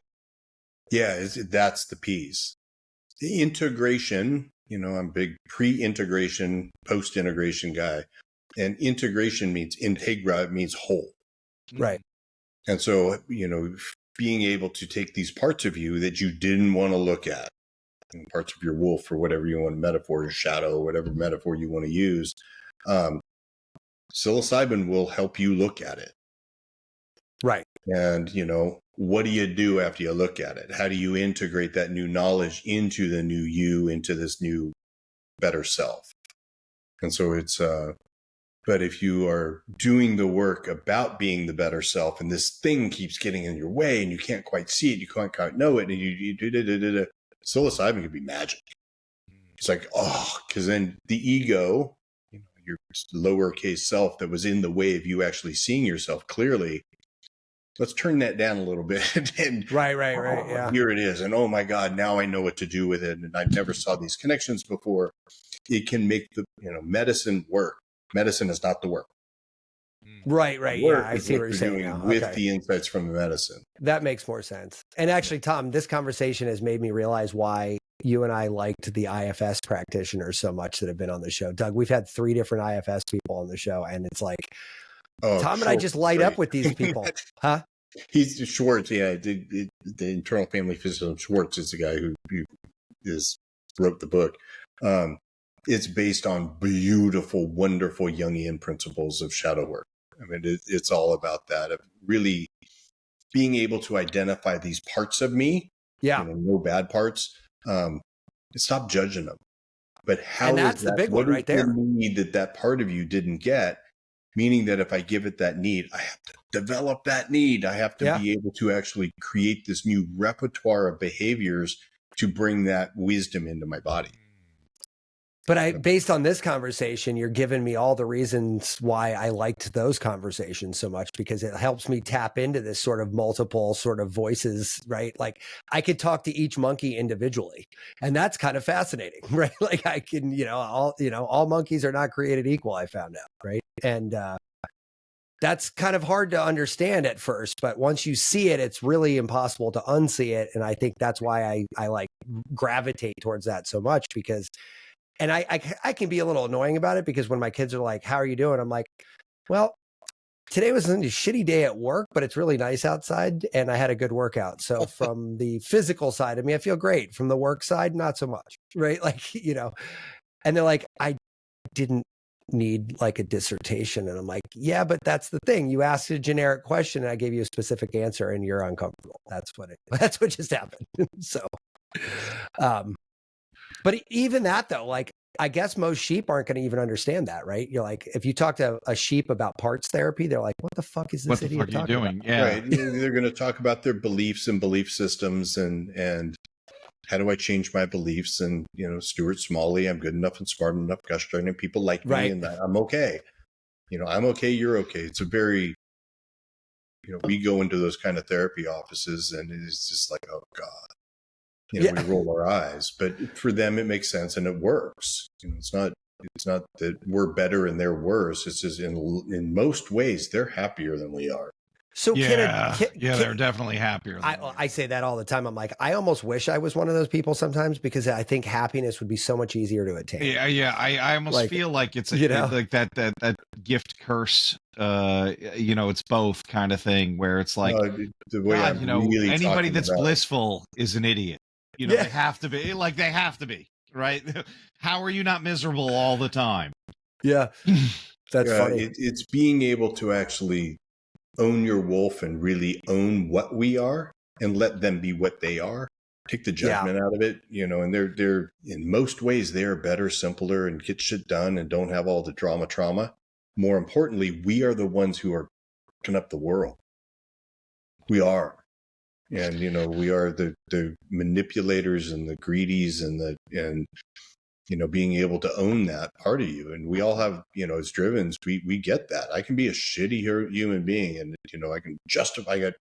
Yeah, that's the piece. The integration, I'm a big pre-integration, post-integration guy, and integration means integra, it means whole, right? And so being able to take these parts of you that you didn't want to look at, and parts of your wolf or whatever you want to metaphor, your shadow, whatever metaphor you want to use, psilocybin will help you look at it. Right. And, what do you do after you look at it? How do you integrate that new knowledge into the new you, into this new better self? And so it's, but if you are doing the work about being the better self and this thing keeps getting in your way and you can't quite see it, you can't quite know it, and you psilocybin could be magic. It's because then the ego, your lowercase self that was in the way of you actually seeing yourself clearly, let's turn that down a little bit. And right. Yeah. Here it is. And oh my God, now I know what to do with it. And I never saw these connections before. It can make the, medicine work. Medicine is not the work. Right. Yeah, I see what you're saying now. With the insights from the medicine. That makes more sense. And actually, Tom, this conversation has made me realize why you and I liked the IFS practitioners so much that have been on the show. Doug, we've had 3 different IFS people on the show, and it's like, Tom and I just light up with these people. Huh? He's Schwartz. Yeah, the internal family physician Schwartz is the guy who wrote the book. It's based on beautiful, wonderful Jungian principles of shadow work. I mean, it's all about that, of really being able to identify these parts of me. Yeah. No bad parts. Stop judging them. But how and that's is the that? big What one right is the there. need that part of you didn't get? Meaning that if I give it that need, I have to develop that need. I have to be able to actually create this new repertoire of behaviors to bring that wisdom into my body. But based on this conversation, you're giving me all the reasons why I liked those conversations so much, because it helps me tap into this sort of multiple sort of voices, right? Like I could talk to each monkey individually, and that's kind of fascinating, right? Like I can, all monkeys are not created equal, I found out, right? And that's kind of hard to understand at first, but once you see it, it's really impossible to unsee it. And I think that's why I like gravitate towards that so much, because and I can be a little annoying about it, because when my kids are like, how are you doing? I'm like, well, today was a shitty day at work, but it's really nice outside and I had a good workout. So from the physical side of me, I feel great. From the work side, not so much. Right. Like, and they're like, I didn't need like a dissertation. And I'm like, yeah, but that's the thing. You asked a generic question and I gave you a specific answer and you're uncomfortable. That's what just happened. So, but even that though, like, I guess most sheep aren't going to even understand that, right? You're like, if you talk to a sheep about parts therapy, they're like, what the fuck is this idiot talking about? Yeah. Right. They're going to talk about their beliefs and belief systems and how do I change my beliefs? And, Stuart Smalley, I'm good enough and smart enough. Gosh darn it, people like me and I'm okay. I'm okay. You're okay. It's a very, we go into those kind of therapy offices and it's just like, oh God. We roll our eyes, but for them it makes sense and it works. It's not that we're better and they're worse. It's just in most ways they're happier than we are. So they're definitely happier. I say that all the time. I'm like, I almost wish I was one of those people sometimes, because I think happiness would be so much easier to attain. Yeah. I almost feel like it's like that gift curse. It's both kind of thing where it's like, the way God, really anybody that's about blissful is an idiot. They have to be, right? How are you not miserable all the time? Yeah, that's funny. It's being able to actually own your wolf and really own what we are and let them be what they are. Take the judgment out of it, and they're in most ways they're better, simpler, and get shit done and don't have all the trauma. More importantly, we are the ones who are fucking up the world. We are. And we are the manipulators and the greedies and being able to own that part of you. And we all have, as drivens, we get that. I can be a shitty human being and I can justify. I got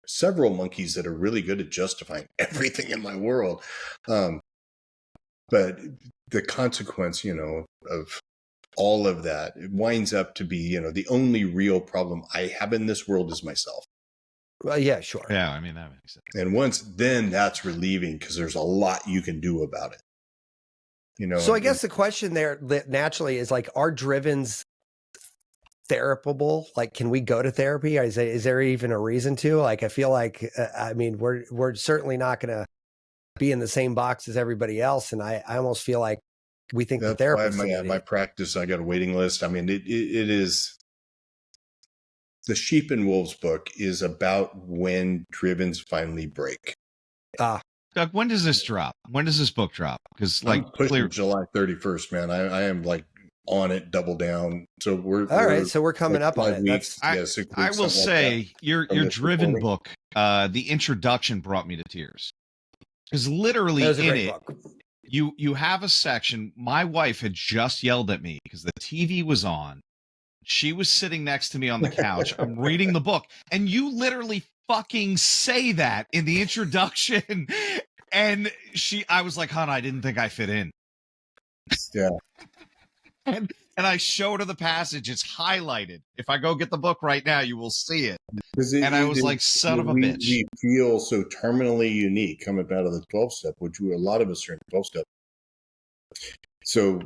several monkeys that are really good at justifying everything in my world. But the consequence, of all of that, it winds up to be, the only real problem I have in this world is myself. Well, yeah, sure. Yeah, I mean, that makes sense. And then that's relieving because there's a lot you can do about it. So I guess the question there naturally is like, are drivens therapable? Like, can we go to therapy? Is there even a reason to? Like, I feel like, we're certainly not going to be in the same box as everybody else. And I almost feel like we think that's the therapist. Why my practice, I got a waiting list. I mean, it is. The Sheep and Wolves book is about when drivens finally break. Doug, when does this drop? When does this book drop? Because I'm pushing July 31st, man. I am like on it, double down. So we're So we're coming up on it. Weeks, I will say like your driven book, the introduction brought me to tears. Because literally in it, you have a section. My wife had just yelled at me because the TV was on. She was sitting next to me on the couch. I'm reading the book, and you literally fucking say that in the introduction. And I was like, hon, I didn't think I fit in. Yeah. And I showed her the passage. It's highlighted. If I go get the book right now, you will see it. And I was like, son of a bitch. We feel so terminally unique coming out of the 12-step, which a lot of us are in 12-step. So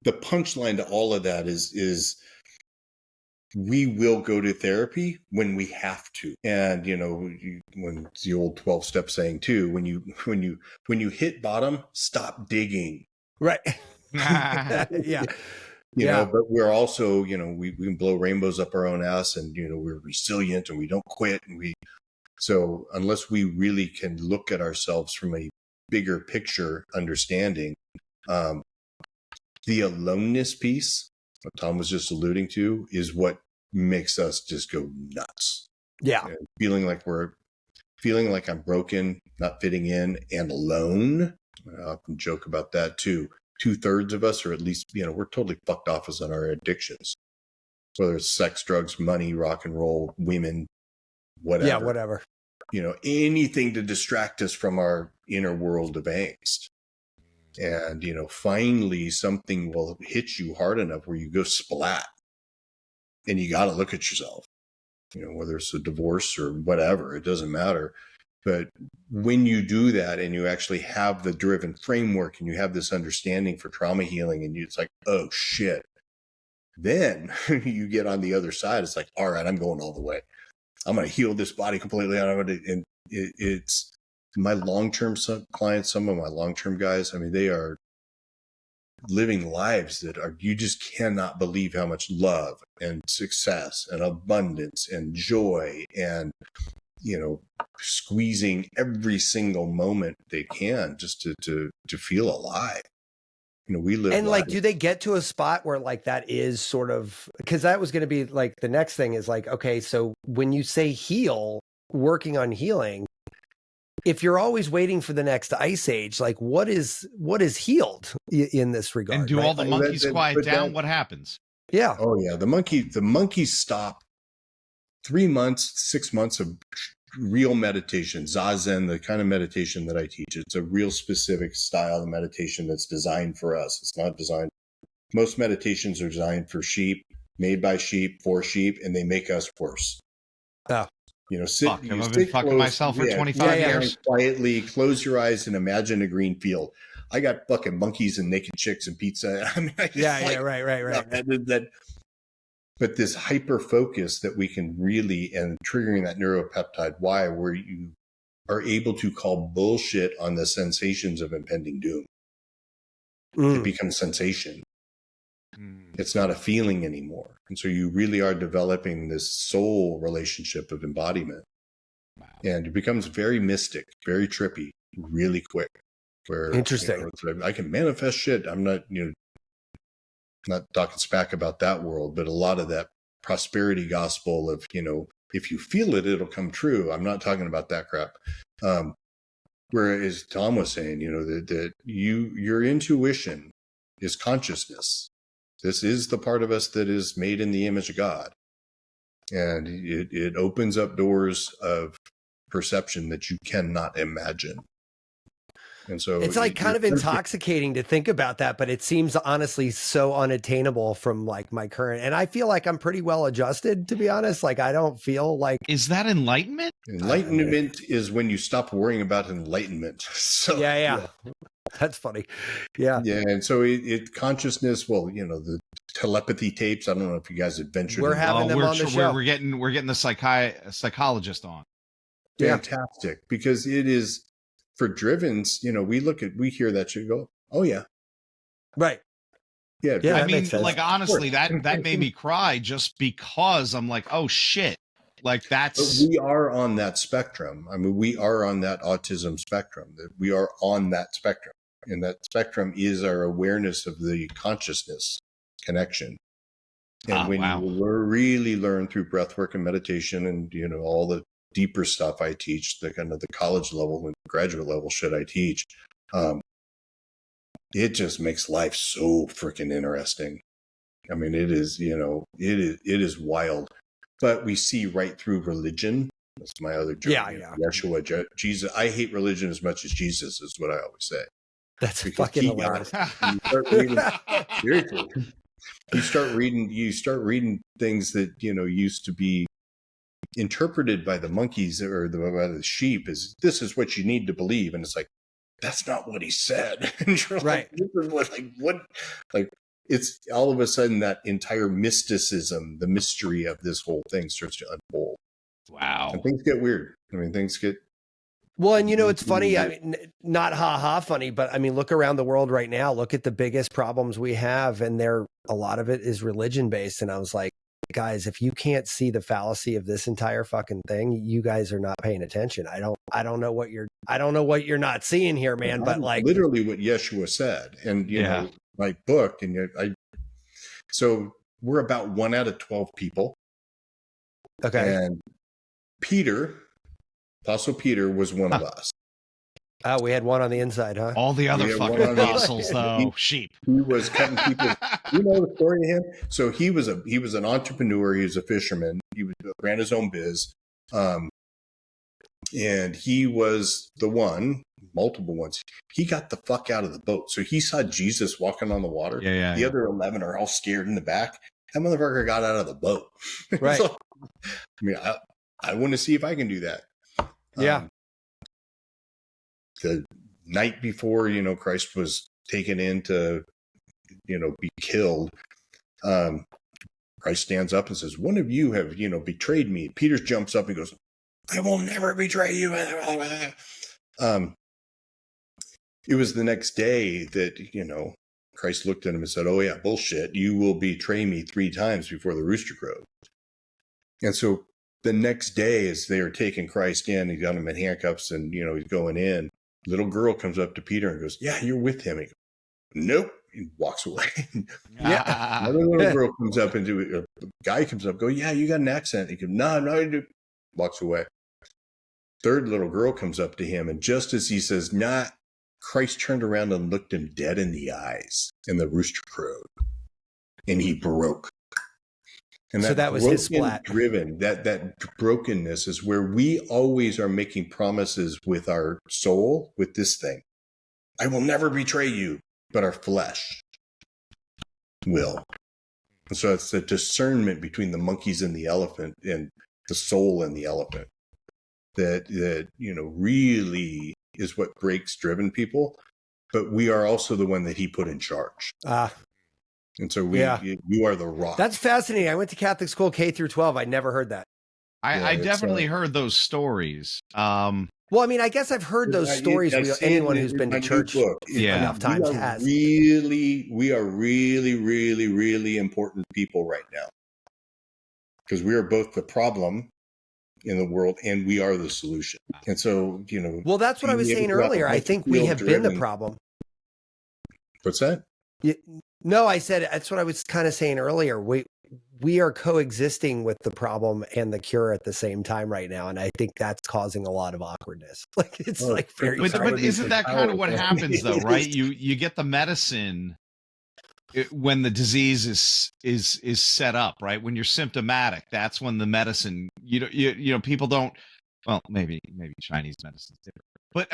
the punchline to all of that is we will go to therapy when we have to. And, when it's the old 12-step saying too, when you hit bottom, stop digging. Right. Yeah. But we're also, we can blow rainbows up our own ass, and, we're resilient and we don't quit. So unless we really can look at ourselves from a bigger picture understanding, the aloneness piece, what Tom was just alluding to, is what makes us just go nuts. Yeah. Feeling like I'm broken, not fitting in, and alone. I often joke about that too. 2/3 of us, or at least, we're totally fucked off as on our addictions, whether it's sex, drugs, money, rock and roll, women, whatever. Yeah, whatever. Anything to distract us from our inner world of angst. And, finally something will hit you hard enough where you go splat, and you got to look at yourself, whether it's a divorce or whatever, it doesn't matter. But when you do that and you actually have the driven framework and you have this understanding for trauma healing, and it's like, oh shit, then you get on the other side. It's like, all right, I'm going all the way. I'm going to heal this body completely. And it's my long-term clients, some of my long-term guys. I mean, they are living lives that you just cannot believe how much love and success and abundance and joy and, squeezing every single moment they can just to feel alive. We live. And like, do they get to a spot where like that is sort of, because that was going to be like the next thing is like, okay, so when you say heal, working on healing, if you're always waiting for the next ice age, like what is healed in this regard? And do right? all the monkeys quiet down? What happens? Yeah. Oh yeah. The monkeys stop. 3 months, 6 months of real meditation, Zazen, the kind of meditation that I teach. It's a real specific style of meditation that's designed for us. It's not designed. Most meditations are designed for sheep, made by sheep, for sheep, and they make us worse. Oh. I've been fucking myself for 25 years. Quietly, close your eyes and imagine a green field. I got fucking monkeys and naked chicks and pizza. I mean, right. But this hyper focus that we can really, and triggering that neuropeptide Y, where you are able to call bullshit on the sensations of impending doom. It becomes sensation. It's not a feeling anymore. And so you really are developing this soul relationship of embodiment. Wow. And it becomes very mystic, very trippy, really quick. Where interesting. I can manifest shit. I'm not, not talking smack about that world, but a lot of that prosperity gospel of, if you feel it, it'll come true. I'm not talking about that crap. Whereas Tom was saying, that your intuition is consciousness. This is the part of us that is made in the image of God. And it opens up doors of perception that you cannot imagine. And so it's like kind of intoxicating to think about that, but it seems honestly so unattainable from like my current, and I feel like I'm pretty well adjusted, to be honest. Like I don't feel like. Is that enlightenment? Enlightenment is when you stop worrying about enlightenment. So yeah. That's funny. Yeah. And so it consciousness, the telepathy tapes. I don't know if you guys have ventured. We're having them on the show. We're getting the psychologist on. Fantastic, because it is. For drivens, we hear that shit go, oh yeah. Right. Yeah. I mean, like, honestly, that made me cry just because I'm like, oh shit. Like but we are on that spectrum. I mean, we are on that autism spectrum. We are on that spectrum. And that spectrum is our awareness of the consciousness connection. And you really learn through breath work and meditation and, all the deeper stuff I teach, the kind of the college level and graduate level shit I teach, it just makes life so freaking interesting. I mean, it is, it is wild, but we see right through religion. That's my other joke. Yeah. Yeshua, Jesus. I hate religion as much as Jesus is what I always say. That's fucking hilarious. Seriously. You start reading things that, used to be interpreted by the monkeys or by the sheep as this is what you need to believe, and it's like that's not what he said. And you're right. like, what? Like it's all of a sudden that entire mysticism, the mystery of this whole thing starts to unfold. Wow. And things get weird. I mean, things get. Well, and it's funny. I mean, not funny, but I mean, look around the world right now. Look at the biggest problems we have, and a lot of it is religion based. And I was like, guys, if you can't see the fallacy of this entire fucking thing, you guys are not paying attention. I don't know what you're not seeing here, man. But like literally what Yeshua said, and you know, my book, and so we're about 1 out of 12 people. Okay. And Apostle Peter was one of us. Oh, we had one on the inside, huh? All the other fucking apostles, though, sheep. He was cutting people. You know the story of him? So he was an entrepreneur. He was a fisherman. He ran his own biz. And he was the one, multiple ones. He got the fuck out of the boat. So he saw Jesus walking on the water. The other 11 are all scared in the back. That motherfucker got out of the boat. Right. So, I mean, I want to see if I can do that. Yeah. The night before, Christ was taken in to, be killed, Christ stands up and says, one of you have, betrayed me. Peter jumps up and goes, I will never betray you. It was the next day that, Christ looked at him and said, oh yeah, bullshit. You will betray me 3 times before the rooster crows. And so the next day, as they are taking Christ in, he got him in handcuffs and, he's going in. Little girl comes up to Peter and goes, yeah, you're with him. He goes, nope. He walks away. Yeah. Another little girl comes up and a guy comes up, go, yeah, you got an accent. He goes, no, I do. Walks away. Third little girl comes up to him. And just as he says, nah, Christ turned around and looked him dead in the eyes, and the rooster crowed, and he broke. And so that was his splat. Driven, that brokenness is where we always are making promises with our soul, with this thing. I will never betray you, but our flesh will. And so it's the discernment between the monkeys and the elephant, and the soul and the elephant, that really is what breaks driven people. But we are also the one that he put in charge. And so you are the rock. That's fascinating. I went to Catholic school K through 12. I never heard that. I definitely heard those stories. Well, I mean, I guess I've heard those stories. Anyone who's been to church enough times has. We are really, really, really important people right now, because we are both the problem in the world and we are the solution. And so, well, that's what I was saying earlier. I think we have been the problem. What's that? No, I said that's what I was kind of saying earlier. We are coexisting with the problem and the cure at the same time right now, and I think that's causing a lot of awkwardness. Like it's very. But isn't that kind of what happens, though? Right? You get the medicine when the disease is set up, right? When you're symptomatic, that's when the medicine. People don't. Well, maybe Chinese medicine's different. But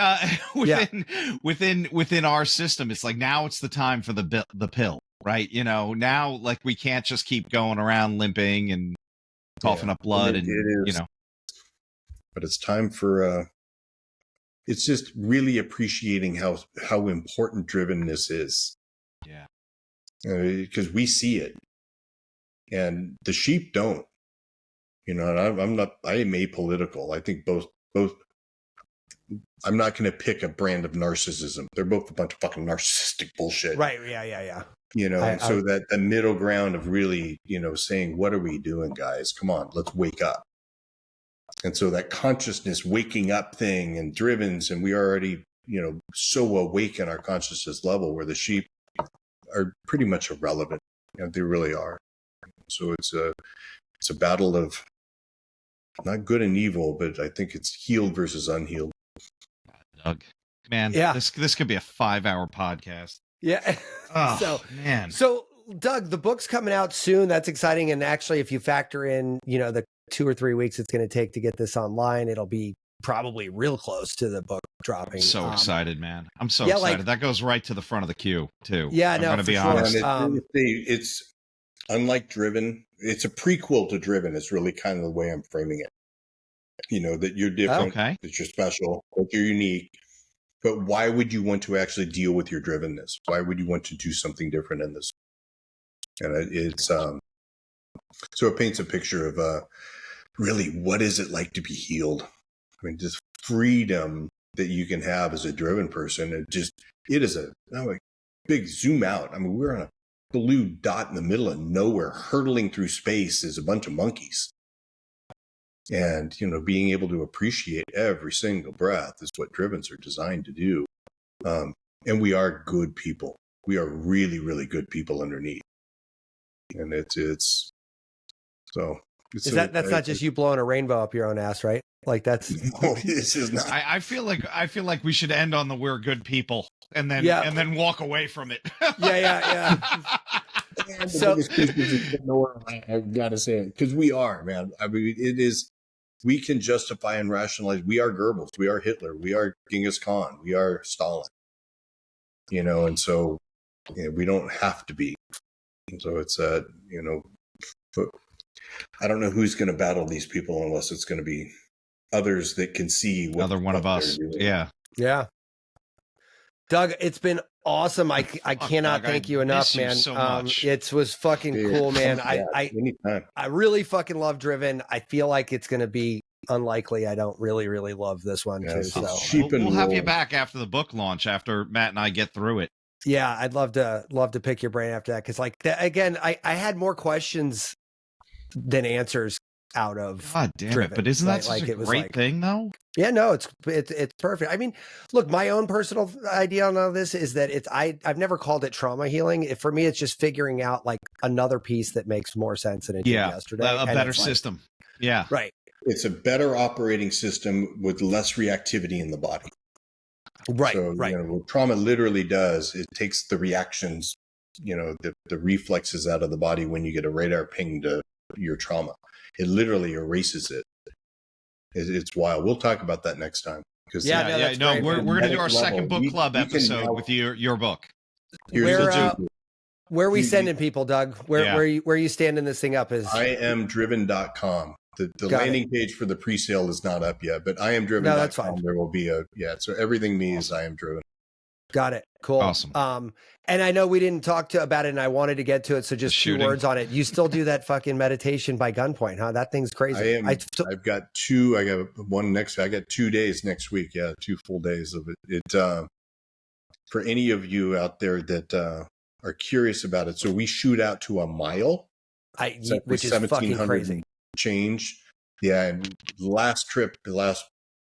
within our system, it's like now it's the time for the pill, right? Now like we can't just keep going around limping and coughing up blood, But it's time for it's just really appreciating how important drivenness is. Yeah, because we see it, and the sheep don't. And I am apolitical. I think both. I'm not going to pick a brand of narcissism. They're both a bunch of fucking narcissistic bullshit. Right. Yeah. So that the middle ground of really, saying, what are we doing, guys? Come on, let's wake up. And so that consciousness waking up thing and drivens, and we are already, so awake in our consciousness level where the sheep are pretty much irrelevant. They really are. So it's a battle of not good and evil, but I think it's healed versus unhealed. Doug, man, this could be a 5-hour podcast. Yeah. Man. So Doug, the book's coming out soon. That's exciting. And actually, if you factor in, the 2 or 3 weeks it's going to take to get this online, it'll be probably real close to the book dropping. I'm so excited, man. I'm so excited. That goes right to the front of the queue too. Yeah, I'm going to be honest. It's unlike Driven. It's a prequel to Driven. It's really kind of the way I'm framing it. That you're different, that you're special, that you're unique. But why would you want to actually deal with your drivenness? Why would you want to do something different in this? And it's so it paints a picture of really what is it like to be healed. I mean, just freedom that you can have as a driven person. It is a big zoom out. I mean, we're on a blue dot in the middle of nowhere, hurtling through space as a bunch of monkeys. And, being able to appreciate every single breath is what drivens are designed to do. And we are good people. We are really, really good people underneath. And that's not just you blowing a rainbow up your own ass, right? Like that's no, this is not. I feel like we should end on the "we're good people" and then walk away from it. Yeah. So I gotta say it, because we are, man. I mean, it is. We can justify and rationalize. We are Goebbels. We are Hitler. We are Genghis Khan. We are Stalin. And so we don't have to be. And so it's but I don't know who's going to battle these people unless it's going to be others that can see another one of us. Yeah. Doug, it's been awesome. I cannot thank you enough, man. So much. It was fucking cool, man. I really fucking love Driven. I feel like it's going to be unlikely. I don't really, really love this one too. So we'll have you back after the book launch, after Matt and I get through it. Yeah, I'd love to pick your brain after that, because again, I had more questions than answers out of God damn Driven. it. But isn't that such a great thing though? Yeah, no, it's perfect. I mean, look, my own personal idea on all this is that I've never called it trauma healing. For me, it's just figuring out like another piece that makes more sense than it did yesterday. A better system. Yeah. Right. It's a better operating system with less reactivity in the body. Right. So, what trauma literally does, it takes the reactions, the reflexes out of the body when you get a radar ping to your trauma. It literally erases it. It's wild. We'll talk about that next time. We're going to do our second book club episode with your book. Where are we sending people, Doug? Where are you standing this thing up? Is IamDriven.com. The landing page for the pre-sale is not up yet, but IamDriven.com. No, that's fine. There will be so everything me is I Am Driven. Got it. Cool. Awesome. And I know we didn't talk about it, and I wanted to get to it, so just 2 words on it. You still do that fucking meditation by gunpoint, huh? That thing's crazy. I've got 2. I got one next. I got 2 days next week. Yeah, 2 full days of it. For any of you out there that are curious about it, so we shoot out to a mile, which is fucking crazy. Change. Yeah, and the last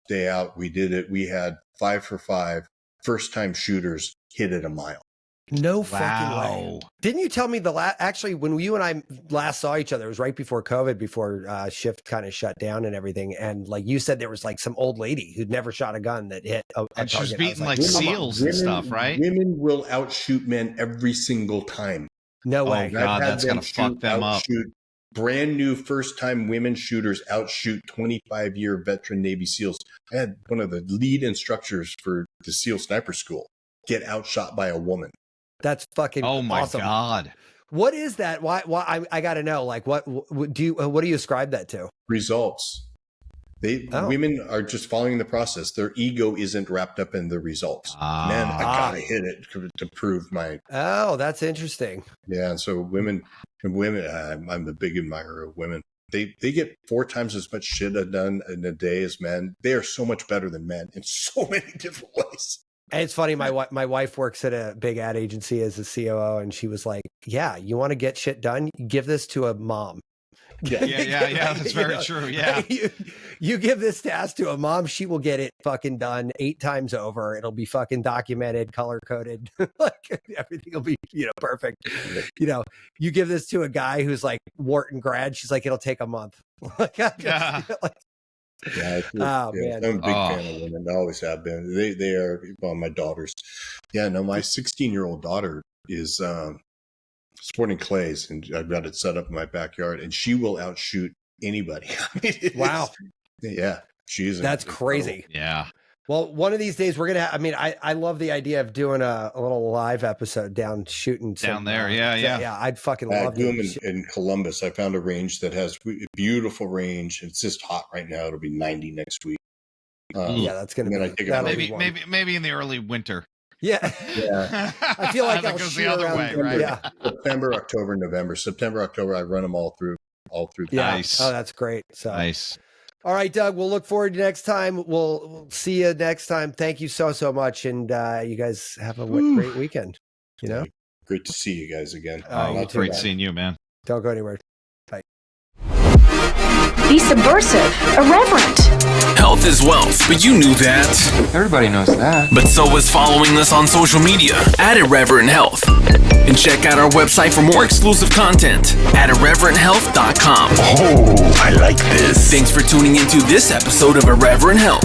day out, we did it. We had 5 for 5 first-time shooters hit at a mile. No fucking way. Didn't you tell me actually when you and I last saw each other, it was right before COVID, before shift kind of shut down and everything. And like you said, there was like some old lady who'd never shot a gun that hit a and she was target. beating like SEALs and stuff, right? Women will outshoot men every single time. No way. Oh God, that's going to fuck them up. Brand new first-time women shooters outshoot 25-year veteran Navy SEALs. I had one of the lead instructors for the SEAL sniper school get outshot by a woman. That's fucking oh my awesome. God. What is that? Why I got to know, like, what do you ascribe that to? Results. Women are just following the process. Their ego isn't wrapped up in the results. Man, I gotta hit it to prove my. Oh, that's interesting. Yeah, and so women, I'm a big admirer of women. They get 4 times as much shit done in a day as men. They are so much better than men in so many different ways. And it's funny, my wife works at a big ad agency as a COO, and she was like, "Yeah, you want to get shit done? Give this to a mom." Yeah. That's very true. Yeah, you give this task to a mom, she will get it fucking done 8 times over. It'll be fucking documented, color coded, like everything will be perfect. You give this to a guy who's like Wharton grad, she's like, it'll take a month. Man. I'm a big fan of women. I always have been. They are my daughters. Yeah, no, my 16-year-old daughter is sporting clays, and I've got it set up in my backyard, and she will outshoot anybody. I mean, wow. Yeah, she's. That's crazy. Yeah. Well, one of these days we're gonna. I love the idea of doing a little live episode shooting down there. Yeah. I'd fucking love to do them in Columbus. I found a range that has a beautiful range. It's just hot right now. It'll be 90 next week. That's gonna be maybe in the early winter. Yeah. I feel like I'll goes shoot the other around, way, right? The September, October, November. September, October, I run them all through. Yeah. Nice. Oh, that's great. So Nice. all right, Doug, we'll look forward to next time. We'll see you next time. Thank you so much. And you guys have a great weekend. You know? Great to see you guys again. You too, Great man. seeing you, man. Don't go anywhere. Bye. Be subversive, irreverent. Health is wealth, but you knew that. Everybody knows that. But so is following us on social media at Irreverent Health. And check out our website for more exclusive content at irreverenthealth.com. Oh, I like this. Thanks for tuning into this episode of Irreverent Health.